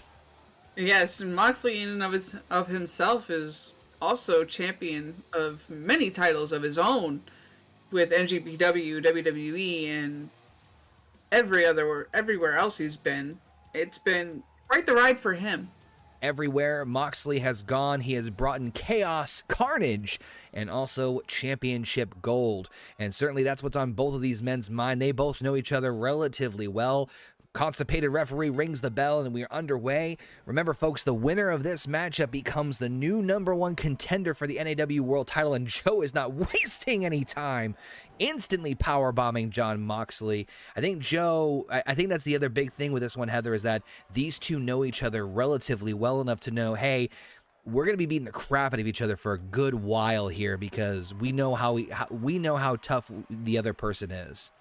Yes, and Moxley in and of himself is also champion of many titles of his own with NGPW, WWE, and everywhere else he's been. It's been quite the ride for him. Everywhere Moxley has gone, he has brought in chaos, carnage, and also championship gold. And certainly that's what's on both of these men's mind. They both know each other relatively well. Constipated referee rings the bell and we are underway. Remember, folks, the winner of this matchup becomes the new #1 contender for the NAW World Title, and Joe is not wasting any time, instantly powerbombing Jon Moxley. I think that's the other big thing with this one, Heather, is that these two know each other relatively well enough to know, hey, we're going to be beating the crap out of each other for a good while here because we know how tough the other person is.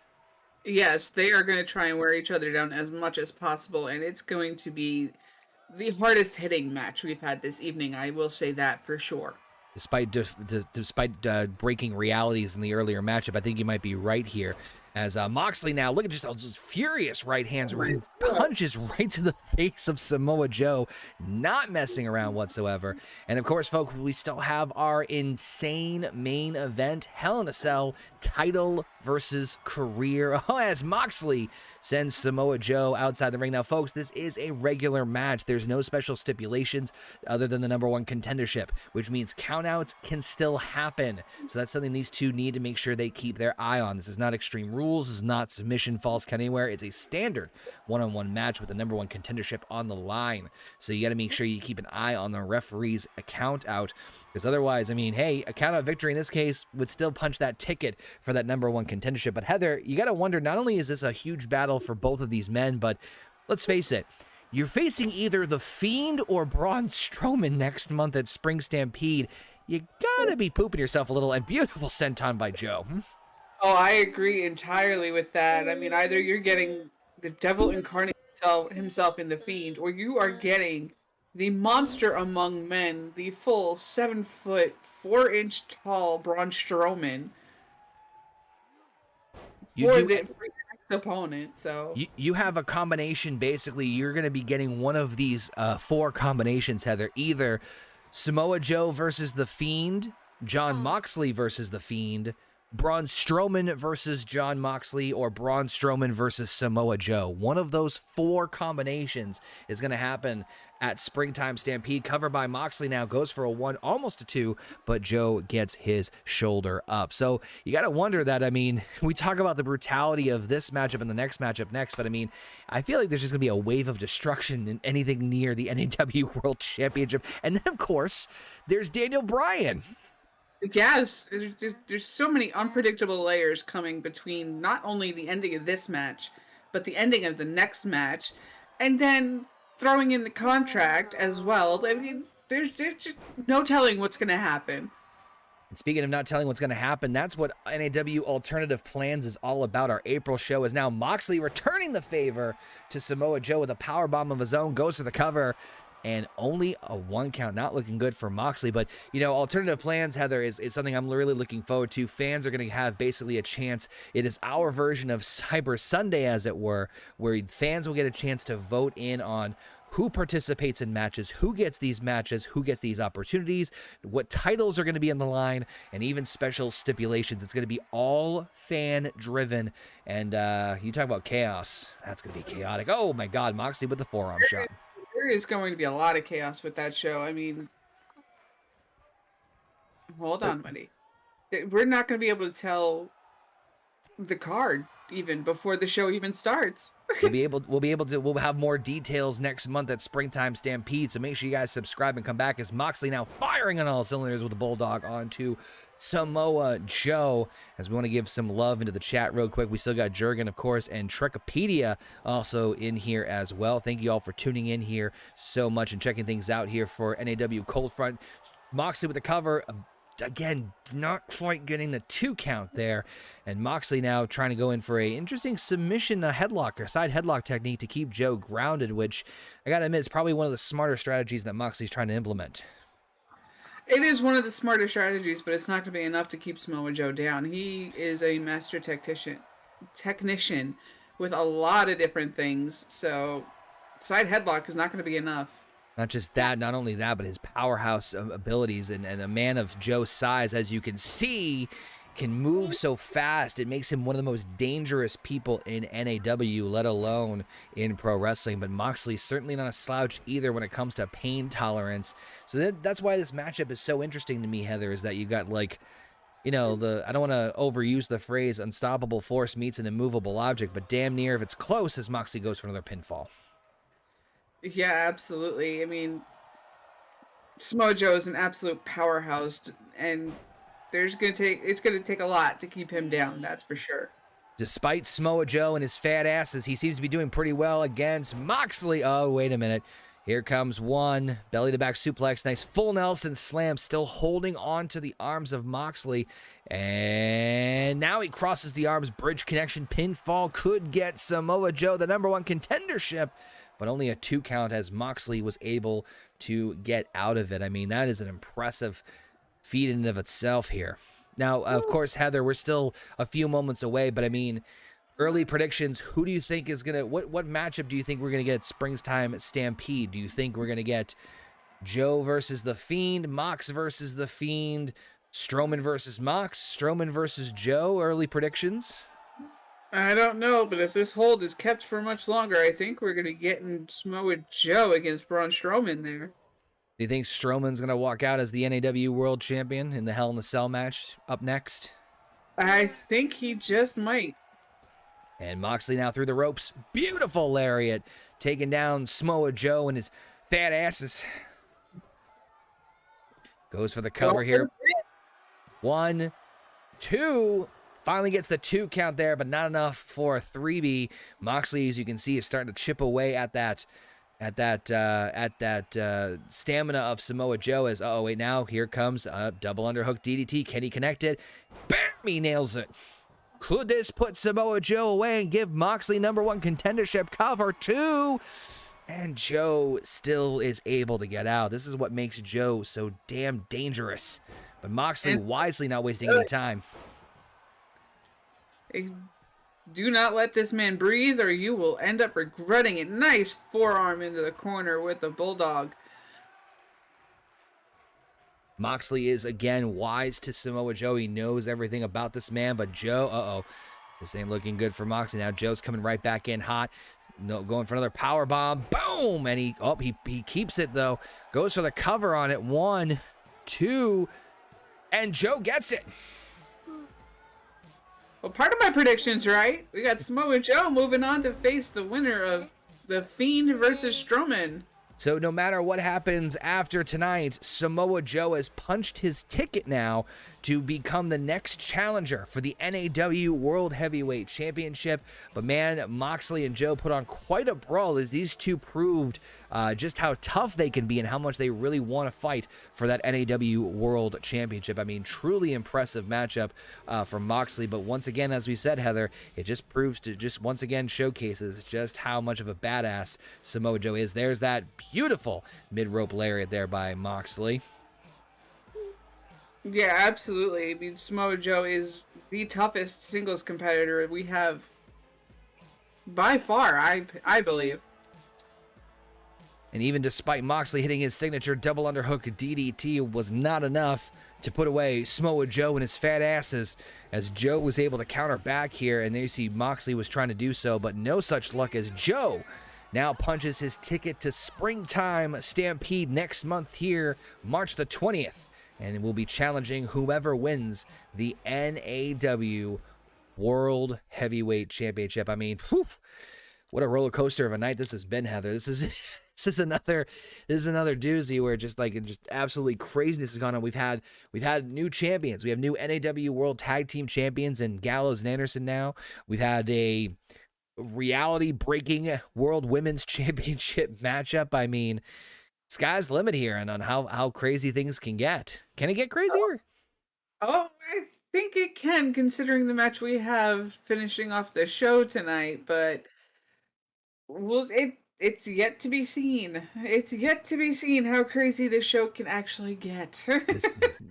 Yes, they are going to try and wear each other down as much as possible, and it's going to be the hardest hitting match we've had this evening. I will say that for sure. Despite breaking realities in the earlier matchup, I think you might be right here. As Moxley now, look at just those furious right hands, punches right to the face of Samoa Joe, not messing around whatsoever. And of course, folks, we still have our insane main event, Hell in a Cell, title versus career. Oh, as Moxley sends Samoa Joe outside the ring. Now, folks, this is a regular match. There's no special stipulations other than the #1 contendership, which means countouts can still happen. So that's something these two need to make sure they keep their eye on. This is not Extreme Rules. This is not submission falls count anywhere. It's a standard one-on-one match with the #1 contendership on the line. So you got to make sure you keep an eye on the referee's count out, because otherwise, I mean, hey, a count out victory in this case would still punch that ticket for that #1 contendership. But Heather, you got to wonder, not only is this a huge battle for both of these men, but let's face it, you're facing either The Fiend or Braun Strowman next month at Spring Stampede. You gotta be pooping yourself a little, and beautiful senton by Joe. Oh, I agree entirely with that. I mean, either you're getting the devil incarnate himself in The Fiend, or you are getting the monster among men, the full 7-foot, 4-inch tall Braun Strowman for the next opponent. So you have a combination. Basically, you're going to be getting one of these 4 combinations, Heather. Either Samoa Joe versus The Fiend, Jon Moxley versus The Fiend, Braun Strowman versus Jon Moxley, or Braun Strowman versus Samoa Joe. One of those 4 combinations is going to happen at Springtime Stampede. Covered by Moxley now, goes for a 1, almost a 2, but Joe gets his shoulder up. So you got to wonder that, I mean, we talk about the brutality of this matchup and the next matchup next, but I mean, I feel like there's just going to be a wave of destruction in anything near the NAW World Championship. And then, of course, there's Daniel Bryan. yes, there's so many unpredictable layers coming between not only the ending of this match, but the ending of the next match, and then throwing in the contract as well. I mean, there's just no telling what's going to happen. And speaking of not telling what's going to happen, that's what NAW Alternative Plans is all about. Our April show is now Moxley returning the favor to Samoa Joe with a powerbomb of his own, goes for the cover, and only a 1 count. Not looking good for Moxley. But, you know, Alternative Plans, Heather, is something I'm really looking forward to. Fans are going to have basically a chance. It is our version of Cyber Sunday, as it were, where fans will get a chance to vote in on who participates in matches, who gets these matches, who gets these opportunities, what titles are going to be on the line, and even special stipulations. It's going to be all fan-driven. And you talk about chaos. That's going to be chaotic. Oh, my God, Moxley with the forearm shot. There is going to be a lot of chaos with that show. I mean, hold on, buddy. We're not going to be able to tell the card even before the show even starts. We'll have more details next month at Springtime Stampede, so make sure you guys subscribe and come back as Moxley now firing on all cylinders with the Bulldog onto Samoa Joe. As we want to give some love into the chat real quick, we still got Jurgen, of course, and Trekopedia also in here as well. Thank you all for tuning in here so much and checking things out here for NAW Cold Front. Moxley with the cover. Again, not quite getting the 2 count there. And Moxley now trying to go in for a interesting submission headlock, or side headlock technique to keep Joe grounded, which I gotta admit is probably one of the smarter strategies that Moxley's trying to implement. It is one of the smarter strategies, but it's not going to be enough to keep Samoa Joe down. He is a master technician with a lot of different things, so side headlock is not going to be enough. Not just that, not only that, but his powerhouse abilities and a man of Joe's size, as you can see, can move so fast. It makes him one of the most dangerous people in NAW, let alone in pro wrestling. But Moxley's certainly not a slouch either when it comes to pain tolerance. So that's why this matchup is so interesting to me, Heather, is that you got, like, you know, I don't want to overuse the phrase unstoppable force meets an immovable object, but damn near if it's close as Moxley goes for another pinfall. Yeah, absolutely. I mean, Samoa Joe is an absolute powerhouse, and it's going to take a lot to keep him down, that's for sure. Despite Samoa Joe and his fat asses, he seems to be doing pretty well against Moxley. Oh, wait a minute. Here comes one. Belly to back suplex. Nice full Nelson slam. Still holding on to the arms of Moxley. And now he crosses the arms. Bridge connection. Pinfall could get Samoa Joe the #1 contendership, but only a 2 count as Moxley was able to get out of it. I mean, that is an impressive feat in and of itself here. Now, of course, Heather, we're still a few moments away, but I mean, early predictions, who do you think is going to, what matchup do you think we're going to get at Springtime Stampede? Do you think we're going to get Joe versus The Fiend, Mox versus The Fiend, Strowman versus Mox, Strowman versus Joe? Early predictions? I don't know, but if this hold is kept for much longer, I think we're going to get in Samoa Joe against Braun Strowman there. Do you think Strowman's going to walk out as the NAW World Champion in the Hell in a Cell match up next? I think he just might. And Moxley now through the ropes. Beautiful lariat. Taking down Samoa Joe and his fat asses. Goes for the cover here. 1, 2. Finally gets the 2 count there, but not enough for a 3B. Moxley, as you can see, is starting to chip away at that stamina of Samoa Joe. As wait, now here comes a double underhook DDT. Can he connect it? Bam! He nails it. Could this put Samoa Joe away and give Moxley #1 contendership cover 2? And Joe still is able to get out. This is what makes Joe so damn dangerous. But Moxley wisely not wasting any time. Do not let this man breathe or you will end up regretting it. Nice forearm into the corner with the Bulldog. Moxley is, again, wise to Samoa Joe. He knows everything about this man, but Joe, this ain't looking good for Moxley. Now Joe's coming right back in hot. No, going for another power bomb. Boom! And he keeps it, though. Goes for the cover on it. 1, 2, and Joe gets it. Well, part of my prediction's right. We got Samoa Joe moving on to face the winner of The Fiend versus Strowman. So no matter what happens after tonight, Samoa Joe has punched his ticket now to become the next challenger for the NAW World Heavyweight Championship. But man, Moxley and Joe put on quite a brawl as these two proved just how tough they can be and how much they really want to fight for that NAW World Championship. I mean, truly impressive matchup for Moxley. But once again, as we said, Heather, it just proves to just once again showcases just how much of a badass Samoa Joe is. There's that beautiful mid-rope lariat there by Moxley. Yeah, absolutely. I mean, Samoa Joe is the toughest singles competitor we have by far, I believe. And even despite Moxley hitting his signature double underhook DDT was not enough to put away Samoa Joe and his fat asses, as Joe was able to counter back here, and there you see Moxley was trying to do so, but no such luck as Joe now punches his ticket to Springtime Stampede next month here, March the 20th. And will be challenging whoever wins the NAW World Heavyweight Championship. I mean, whew, what a roller coaster of a night this has been, Heather. This is another doozy where just absolutely craziness has gone on. We've had new champions. We have new NAW World Tag Team Champions in Gallows and Anderson now. We've had a reality breaking World Women's Championship matchup. I mean, sky's the limit here and on how crazy things can get. Can it get crazier? Oh, I think it can, considering the match we have finishing off the show tonight, but well, it's yet to be seen. It's yet to be seen how crazy this show can actually get.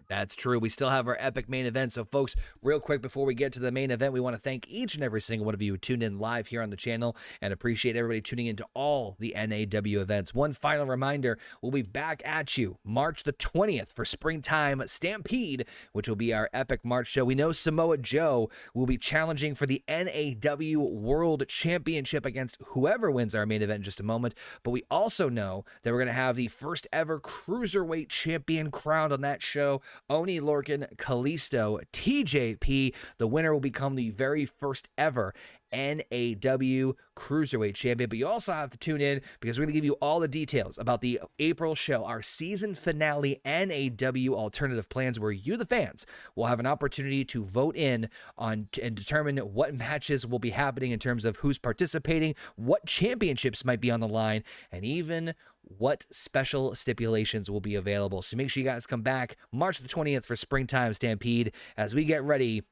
That's true. We still have our epic main event. So, folks, real quick before we get to the main event, we want to thank each and every single one of you who tuned in live here on the channel and appreciate everybody tuning into all the NAW events. One final reminder, we'll be back at you March the 20th for Springtime Stampede, which will be our epic March show. We know Samoa Joe will be challenging for the NAW World Championship against whoever wins our main event in just a moment, but we also know that we're going to have the first ever Cruiserweight champion crowned on that show. Oni Lorcan, Kalisto, TJP. The winner will become the very first ever NAW Cruiserweight champion. But you also have to tune in because we're going to give you all the details about the April show, our season finale NAW Alternative Plans, where you, the fans, will have an opportunity to vote in on and determine what matches will be happening in terms of who's participating, what championships might be on the line, and even what special stipulations will be available. So make sure you guys come back March the 20th for Springtime Stampede as we get ready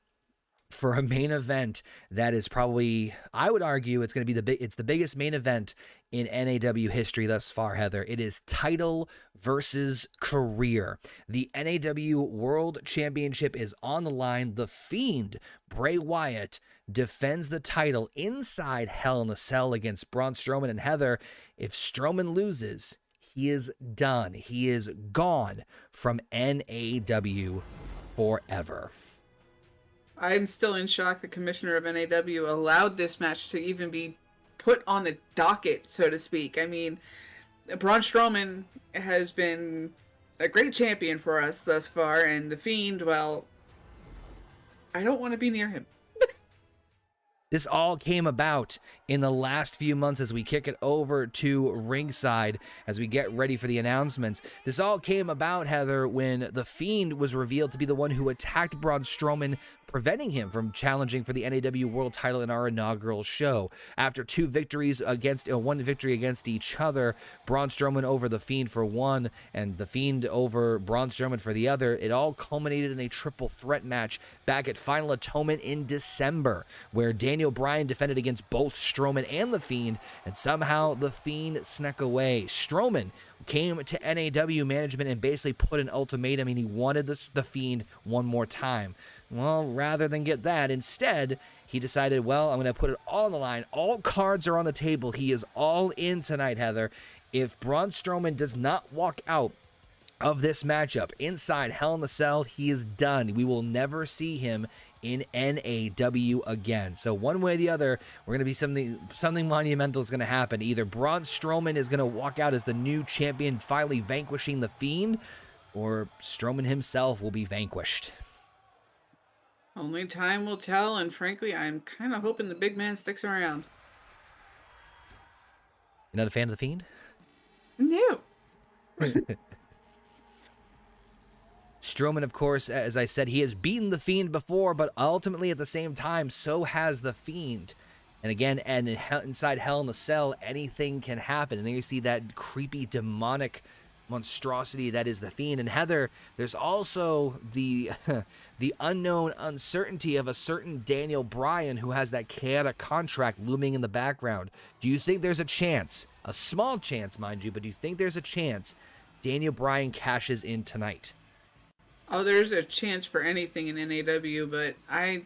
for a main event that is probably, I would argue, it's going to be it's the biggest main event in NAW history thus far, Heather. It is title versus career. The NAW World Championship is on the line. The Fiend, Bray Wyatt, defends the title inside Hell in a Cell against Braun Strowman. And Heather, if Strowman loses, he is done. He is gone from NAW forever. I'm still in shock the commissioner of NAW allowed this match to even be put on the docket, so to speak. I mean, Braun Strowman has been a great champion for us thus far, and The Fiend, well, I don't want to be near him. This all came about in the last few months as we kick it over to ringside as we get ready for the announcements. This all came about, Heather, when The Fiend was revealed to be the one who attacked Braun Strowman, preventing him from challenging for the NAW World Title in our inaugural show. After one victory against each other, Braun Strowman over The Fiend for one, and The Fiend over Braun Strowman for the other, it all culminated in a triple threat match back at Final Atonement in December, where Daniel Bryan defended against both Strowman and The Fiend, and somehow The Fiend snuck away. Strowman came to NAW management and basically put an ultimatum, and he wanted the Fiend one more time. Well, rather than get that, instead, he decided, well, I'm going to put it all on the line. All cards are on the table. He is all in tonight, Heather. If Braun Strowman does not walk out of this matchup inside Hell in a Cell, he is done. We will never see him in NAW again. So one way or the other, we're going to be something monumental is going to happen. Either Braun Strowman is going to walk out as the new champion, finally vanquishing The Fiend, or Strowman himself will be vanquished. Only time will tell, and frankly, I'm kind of hoping the big man sticks around. You're not a fan of The Fiend? No. Strowman, of course, as I said, he has beaten The Fiend before, but ultimately at the same time, so has The Fiend. And again, inside Hell in a Cell, anything can happen. And then you see that creepy, demonic monstrosity that is The Fiend. And Heather, there's also the unknown uncertainty of a certain Daniel Bryan who has that chaotic contract looming in the background. Do you think there's a chance, a small chance, mind you, but do you think there's a chance Daniel Bryan cashes in tonight? Oh, there's a chance for anything in NAW, but I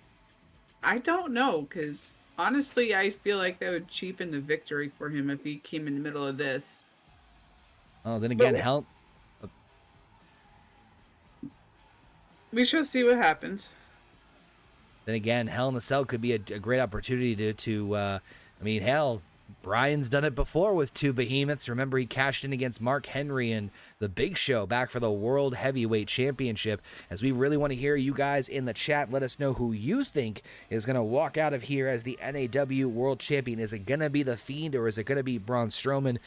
don't know, because honestly, I feel like that would cheapen the victory for him if he came in the middle of this. Oh, then again, Hell... We shall see what happens. Then again, Hell in a Cell could be a great opportunity to I mean, hell, Bryan's done it before with two behemoths. Remember, he cashed in against Mark Henry and the Big Show back for the World Heavyweight Championship. As we really want to hear you guys in the chat, let us know who you think is going to walk out of here as the NAW World Champion. Is it going to be The Fiend or is it going to be Braun Strowman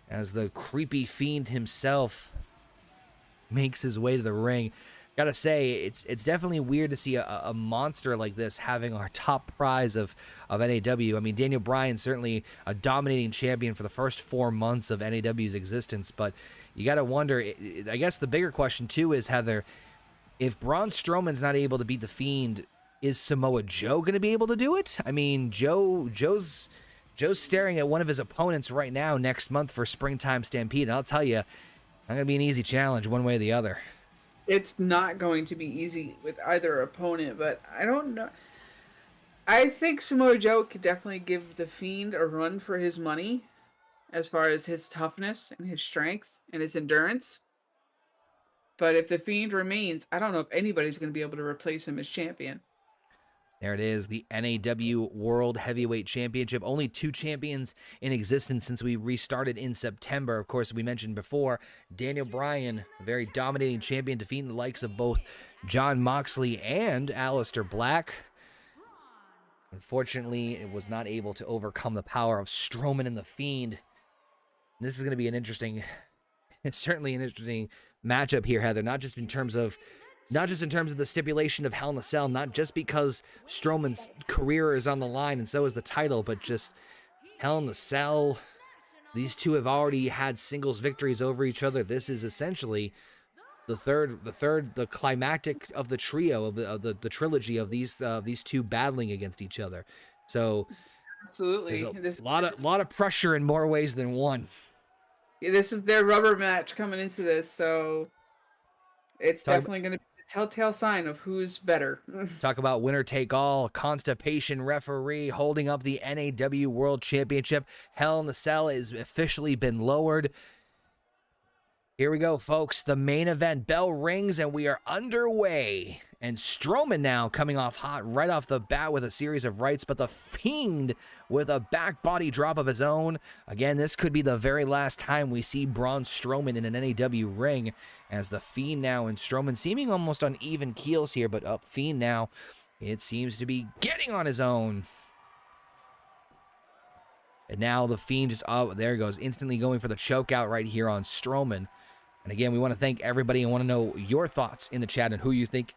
as the creepy Fiend himself makes his way to the ring? Gotta say, it's definitely weird to see a monster like this having our top prize of NAW. I mean, Daniel Bryan certainly a dominating champion for the first 4 months of NAW's existence, but you gotta wonder, I guess the bigger question too is, Heather, if Braun Strowman's not able to beat The Fiend, is Samoa Joe gonna be able to do it? I mean, Joe's staring at one of his opponents right now next month for Springtime Stampede, and I'll tell you, not gonna be an easy challenge one way or the other. It's not going to be easy with either opponent, but I don't know. I think Samoa Joe could definitely give The Fiend a run for his money as far as his toughness and his strength and his endurance. But if The Fiend remains, I don't know if anybody's going to be able to replace him as champion. There it is, the NAW World Heavyweight Championship. Only 2 champions in existence since we restarted in September. Of course, we mentioned before, Daniel Bryan, a very dominating champion, defeating the likes of both Jon Moxley and Aleister Black. Unfortunately, it was not able to overcome the power of Strowman and The Fiend. This is going to be an interesting, certainly an interesting matchup here, Heather, not just in terms of the stipulation of Hell in a Cell, not just because Strowman's career is on the line and so is the title, but just Hell in a Cell. These two have already had singles victories over each other. This is essentially the climactic of the trio of the trilogy of these two battling against each other. So Absolutely, there's a lot of pressure in more ways than one. This is their rubber match coming into this, so it's definitely going to be a telltale sign of who's better. Talk about winner take all, constipation referee holding up the NAW World Championship. Hell in the Cell has officially been lowered. Here we go, folks. The main event bell rings and we are underway. And Strowman now coming off hot right off the bat with a series of rights, but The Fiend with a back body drop of his own. Again, this could be the very last time we see Braun Strowman in an NAW ring, as The Fiend now and Strowman seeming almost on even keels here, but Fiend now, it seems to be getting on his own. And now The Fiend just, oh, there he goes, instantly going for the choke out right here on Strowman. And again, we want to thank everybody and want to know your thoughts in the chat and who you think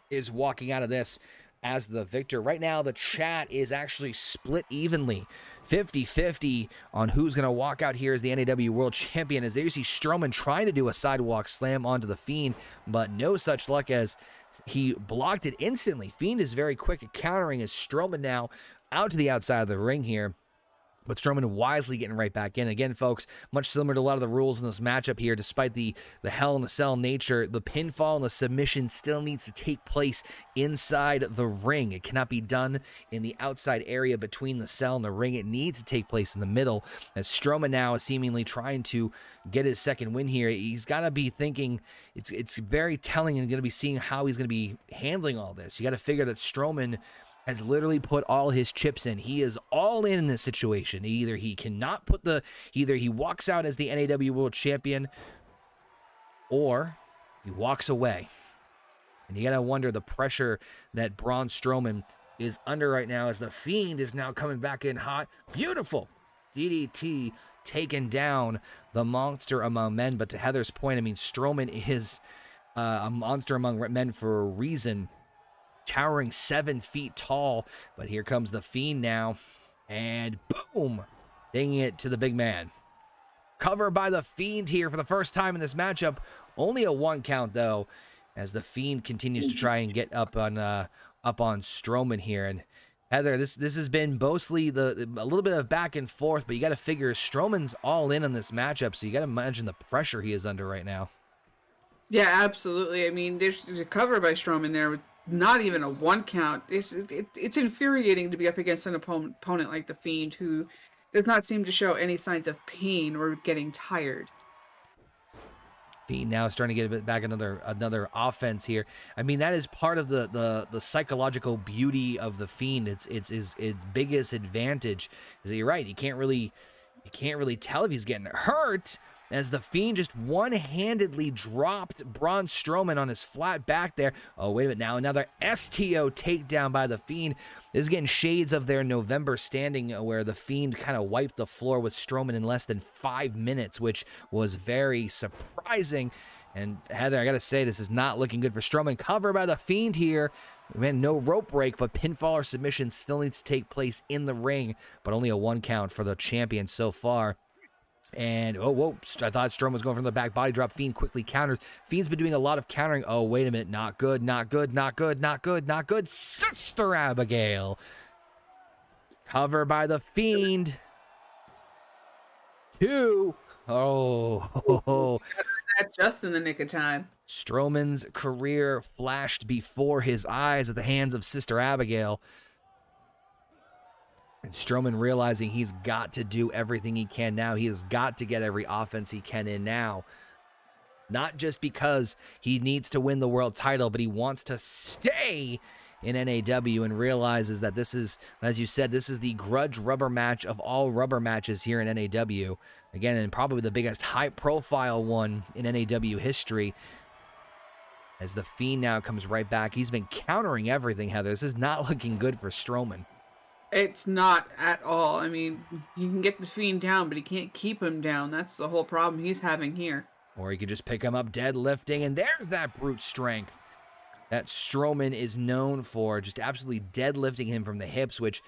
is walking out of this as the victor. Right now, the chat is actually split evenly, 50-50 on who's going to walk out here as the NAW World Champion, as there you see Strowman trying to do a sidewalk slam onto The Fiend, but no such luck as he blocked it instantly. Fiend is very quick at countering as Strowman now out to the outside of the ring here. But Strowman wisely getting right back in. Again, folks, much similar to a lot of the rules in this matchup here, despite the Hell in a Cell nature, the pinfall and the submission still needs to take place inside the ring. It cannot be done in the outside area between the cell and the ring. It needs to take place in the middle, as Strowman now is seemingly trying to get his second win here. He's got to be thinking, it's very telling, and going to be seeing how he's going to be handling all this. You got to figure that Strowman has literally put all his chips in. He is all in this situation. Either he walks out as the NAW World Champion, or he walks away. And you gotta wonder the pressure that Braun Strowman is under right now, as The Fiend is now coming back in hot. Beautiful DDT taking down the monster among men. But to Heather's point, I mean, Strowman is a monster among men for a reason. Towering 7 feet tall, but here comes The Fiend now, and boom, dinging it to the big man. Cover by The Fiend here for the first time in this matchup. Only a 1 count though, as The Fiend continues to try and get up on Strowman here. And Heather, this has been mostly a little bit of back and forth, but you got to figure Strowman's all in on this matchup, so you got to imagine the pressure he is under right now. Yeah, absolutely. I mean, there's a cover by Strowman there with not even a 1 count. It's infuriating to be up against an opponent like The Fiend, who does not seem to show any signs of pain or getting tired. Fiend now starting to get a bit back another offense here. I mean, that is part of the psychological beauty of the Fiend. Its biggest advantage is that you're right. You can't really tell if he's getting hurt, as the Fiend just one-handedly dropped Braun Strowman on his flat back there. Oh, wait a minute now. Another STO takedown by the Fiend. This is getting shades of their November standing where the Fiend kind of wiped the floor with Strowman in less than 5 minutes, which was very surprising. And Heather, I got to say, this is not looking good for Strowman. Cover by the Fiend here. Man, no rope break, but pinfall or submission still needs to take place in the ring, but only a 1 count for the champion so far. And, oh, whoa, I thought Strowman was going from the back body drop. Fiend quickly counters. Fiend's been doing a lot of countering. Oh, wait a minute. Not good, not good, not good, not good, not good. Sister Abigail. Cover by the Fiend. 2. Oh. That just in the nick of time. Strowman's career flashed before his eyes at the hands of Sister Abigail. And Strowman realizing he's got to do everything he can now. He has got to get every offense he can in now. Not just because he needs to win the world title, but he wants to stay in NAW and realizes that this is, as you said, this is the grudge rubber match of all rubber matches here in NAW. Again, and probably the biggest high-profile one in NAW history. As the Fiend now comes right back. He's been countering everything, Heather. This is not looking good for Strowman. It's not at all. I mean, you can get the Fiend down, but he can't keep him down. That's the whole problem he's having here. Or he could just pick him up deadlifting, and there's that brute strength that Strowman is known for, just absolutely deadlifting him from the hips, which,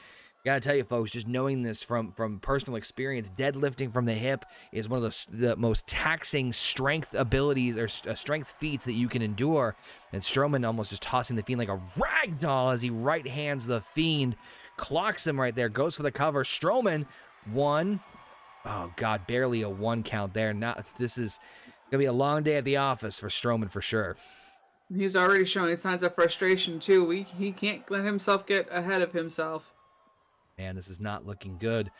gotta tell you folks, just knowing this from personal experience, deadlifting from the hip is one of the most taxing strength abilities or strength feats that you can endure. And Strowman almost just tossing the Fiend like a rag doll as he right hands the Fiend, clocks him right there, goes for the cover. Strowman, 1. Oh God, barely a 1 count there. This is gonna be a long day at the office for Strowman for sure. He's already showing signs of frustration too. He can't let himself get ahead of himself. Man, this is not looking good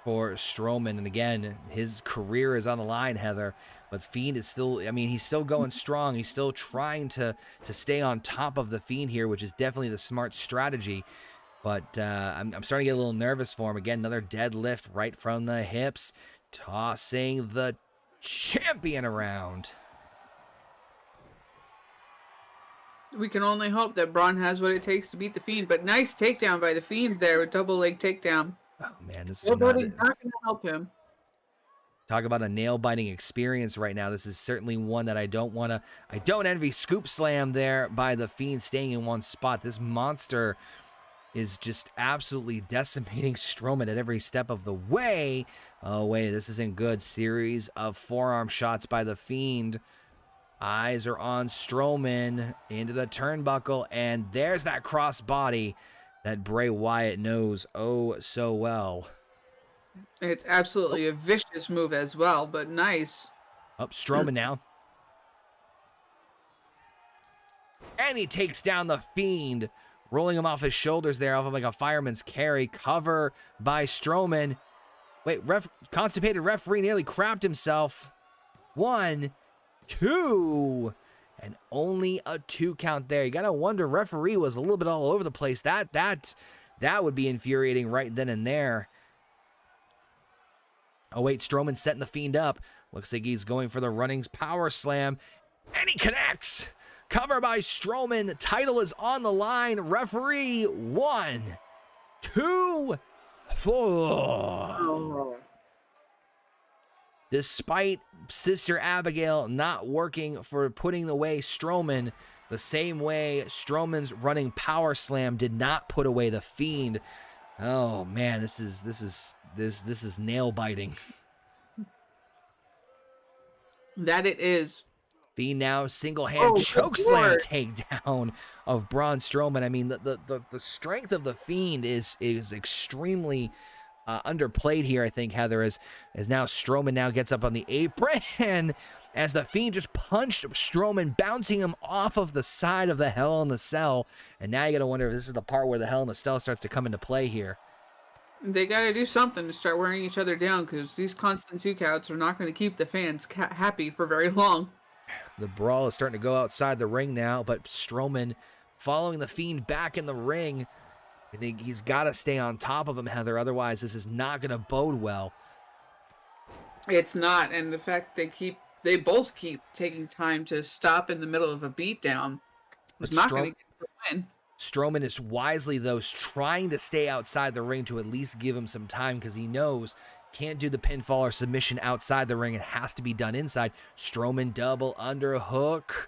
for Strowman. And again, his career is on the line, Heather. But Fiend is still, I mean, he's still going strong. He's still trying to stay on top of the Fiend here, which is definitely the smart strategy. But I'm starting to get a little nervous for him. Again, another deadlift right from the hips, tossing the champion around. We can only hope that Braun has what it takes to beat the Fiend, but nice takedown by the Fiend there, with double leg takedown. Oh man, this is not going to help him. Talk about a nail-biting experience right now. This is certainly one that I don't envy. Scoop slam there by the Fiend, staying in one spot. This monster is just absolutely decimating Strowman at every step of the way. Oh wait, this isn't good. Series of forearm shots by the Fiend. Eyes are on Strowman into the turnbuckle, and there's that crossbody that Bray Wyatt knows oh so well. It's absolutely a vicious move as well, but nice. Up Strowman now. And he takes down the Fiend, rolling him off his shoulders there, off of like a fireman's carry. Cover by Strowman. Wait, constipated referee nearly crapped himself. 1, 2, and only a 2 count there. You gotta wonder, referee was a little bit all over the place. That would be infuriating right then and there. Oh wait, Strowman setting the Fiend up. Looks like he's going for the running power slam, and he connects. Cover by Strowman. Title is on the line. Referee, 1, 2, 4. Oh. Despite Sister Abigail not working for putting away Strowman, the same way Strowman's running power slam did not put away the Fiend. Oh man, this is nail biting. That it is. Fiend now single-hand chokeslam takedown of Braun Strowman. I mean, the strength of the Fiend is extremely underplayed here, I think, Heather, as now Strowman now gets up on the apron as the Fiend just punched Strowman, bouncing him off of the side of the Hell in the Cell. And now you got to wonder if this is the part where the Hell in the Cell starts to come into play here. They got to do something to start wearing each other down, because these constant 2 counts are not going to keep the fans happy for very long. The brawl is starting to go outside the ring now, but Strowman following the Fiend back in the ring. I think he's got to stay on top of him, Heather. Otherwise, this is not going to bode well. It's not, and the fact they both keep taking time to stop in the middle of a beatdown is not going to get the win. Strowman is wisely, though, trying to stay outside the ring to at least give him some time because he knows can't do the pinfall or submission outside the ring. It has to be done inside. Strowman double underhook.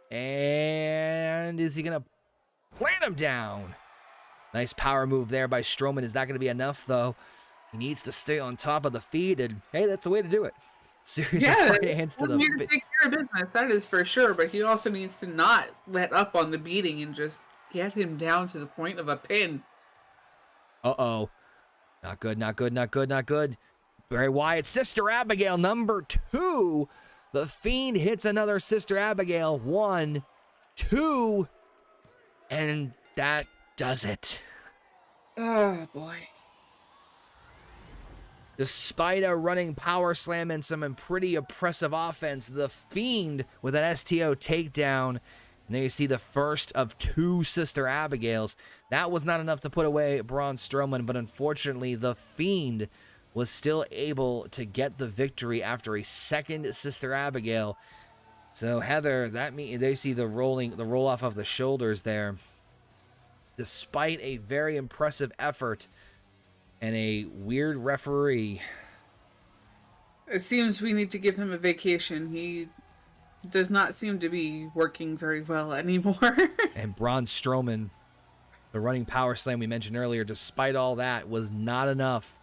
And is he going to plant him down? Nice power move there by Strowman. Is that going to be enough, though? He needs to stay on top of the feet, and hey, that's the way to do it. Series of right hands to the feet. Take care of business, that is for sure, but he also needs to not let up on the beating and just get him down to the point of a pin. Uh-oh. Not good, not good, not good, not good. Bray Wyatt, Sister Abigail, number 2. The Fiend hits another Sister Abigail. 1, 2, and that does it. Oh, boy. Despite a running power slam and some pretty impressive offense, the Fiend with an STO takedown. And there you see the first of 2 Sister Abigails. That was not enough to put away Braun Strowman, but unfortunately, the Fiend was still able to get the victory after a second Sister Abigail. So Heather, that means they see the roll off of the shoulders there. Despite a very impressive effort and a weird referee. It seems we need to give him a vacation. He does not seem to be working very well anymore. And Braun Strowman, the running power slam we mentioned earlier, despite all that, was not enough.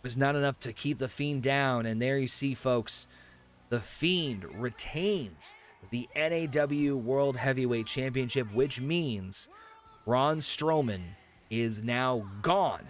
It was not enough to keep the Fiend down. And there you see, folks, the Fiend retains the NAW World Heavyweight Championship, which means Braun Strowman is now gone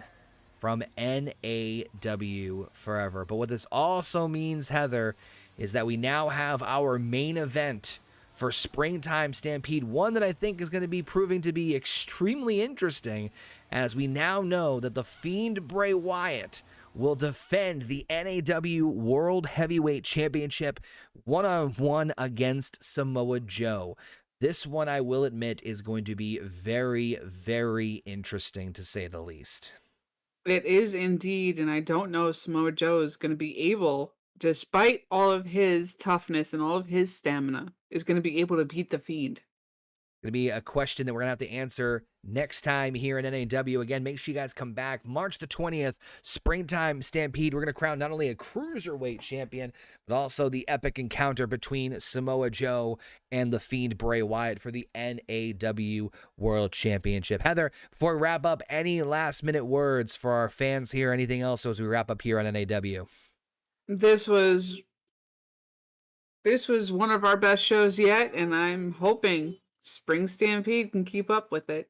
from NAW forever. But what this also means, Heather, is that we now have our main event for Springtime Stampede, one that I think is going to be proving to be extremely interesting, as we now know that the Fiend Bray Wyatt will defend the NAW World Heavyweight Championship one-on-one against Samoa Joe. This one, I will admit, is going to be very, very interesting, to say the least. It is indeed, and I don't know if Samoa Joe is going to be able, despite all of his toughness and all of his stamina, is going to be able to beat the Fiend. Going to be a question that we're going to have to answer next time here in NAW. Again, make sure you guys come back. March the 20th, Springtime Stampede. We're going to crown not only a Cruiserweight champion, but also the epic encounter between Samoa Joe and the Fiend Bray Wyatt for the NAW World Championship. Heather, before we wrap up, any last-minute words for our fans here? Anything else as we wrap up here on NAW? This was one of our best shows yet, and I'm hoping Spring Stampede can keep up with it.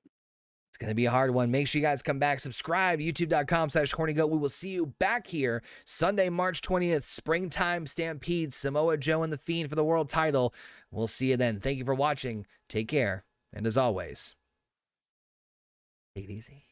It's going to be a hard one. Make sure you guys come back. Subscribe, youtube.com/Horny Goat. We will see you back here Sunday, March 20th, Springtime Stampede, Samoa Joe and the Fiend for the world title. We'll see you then. Thank you for watching. Take care. And as always, take it easy.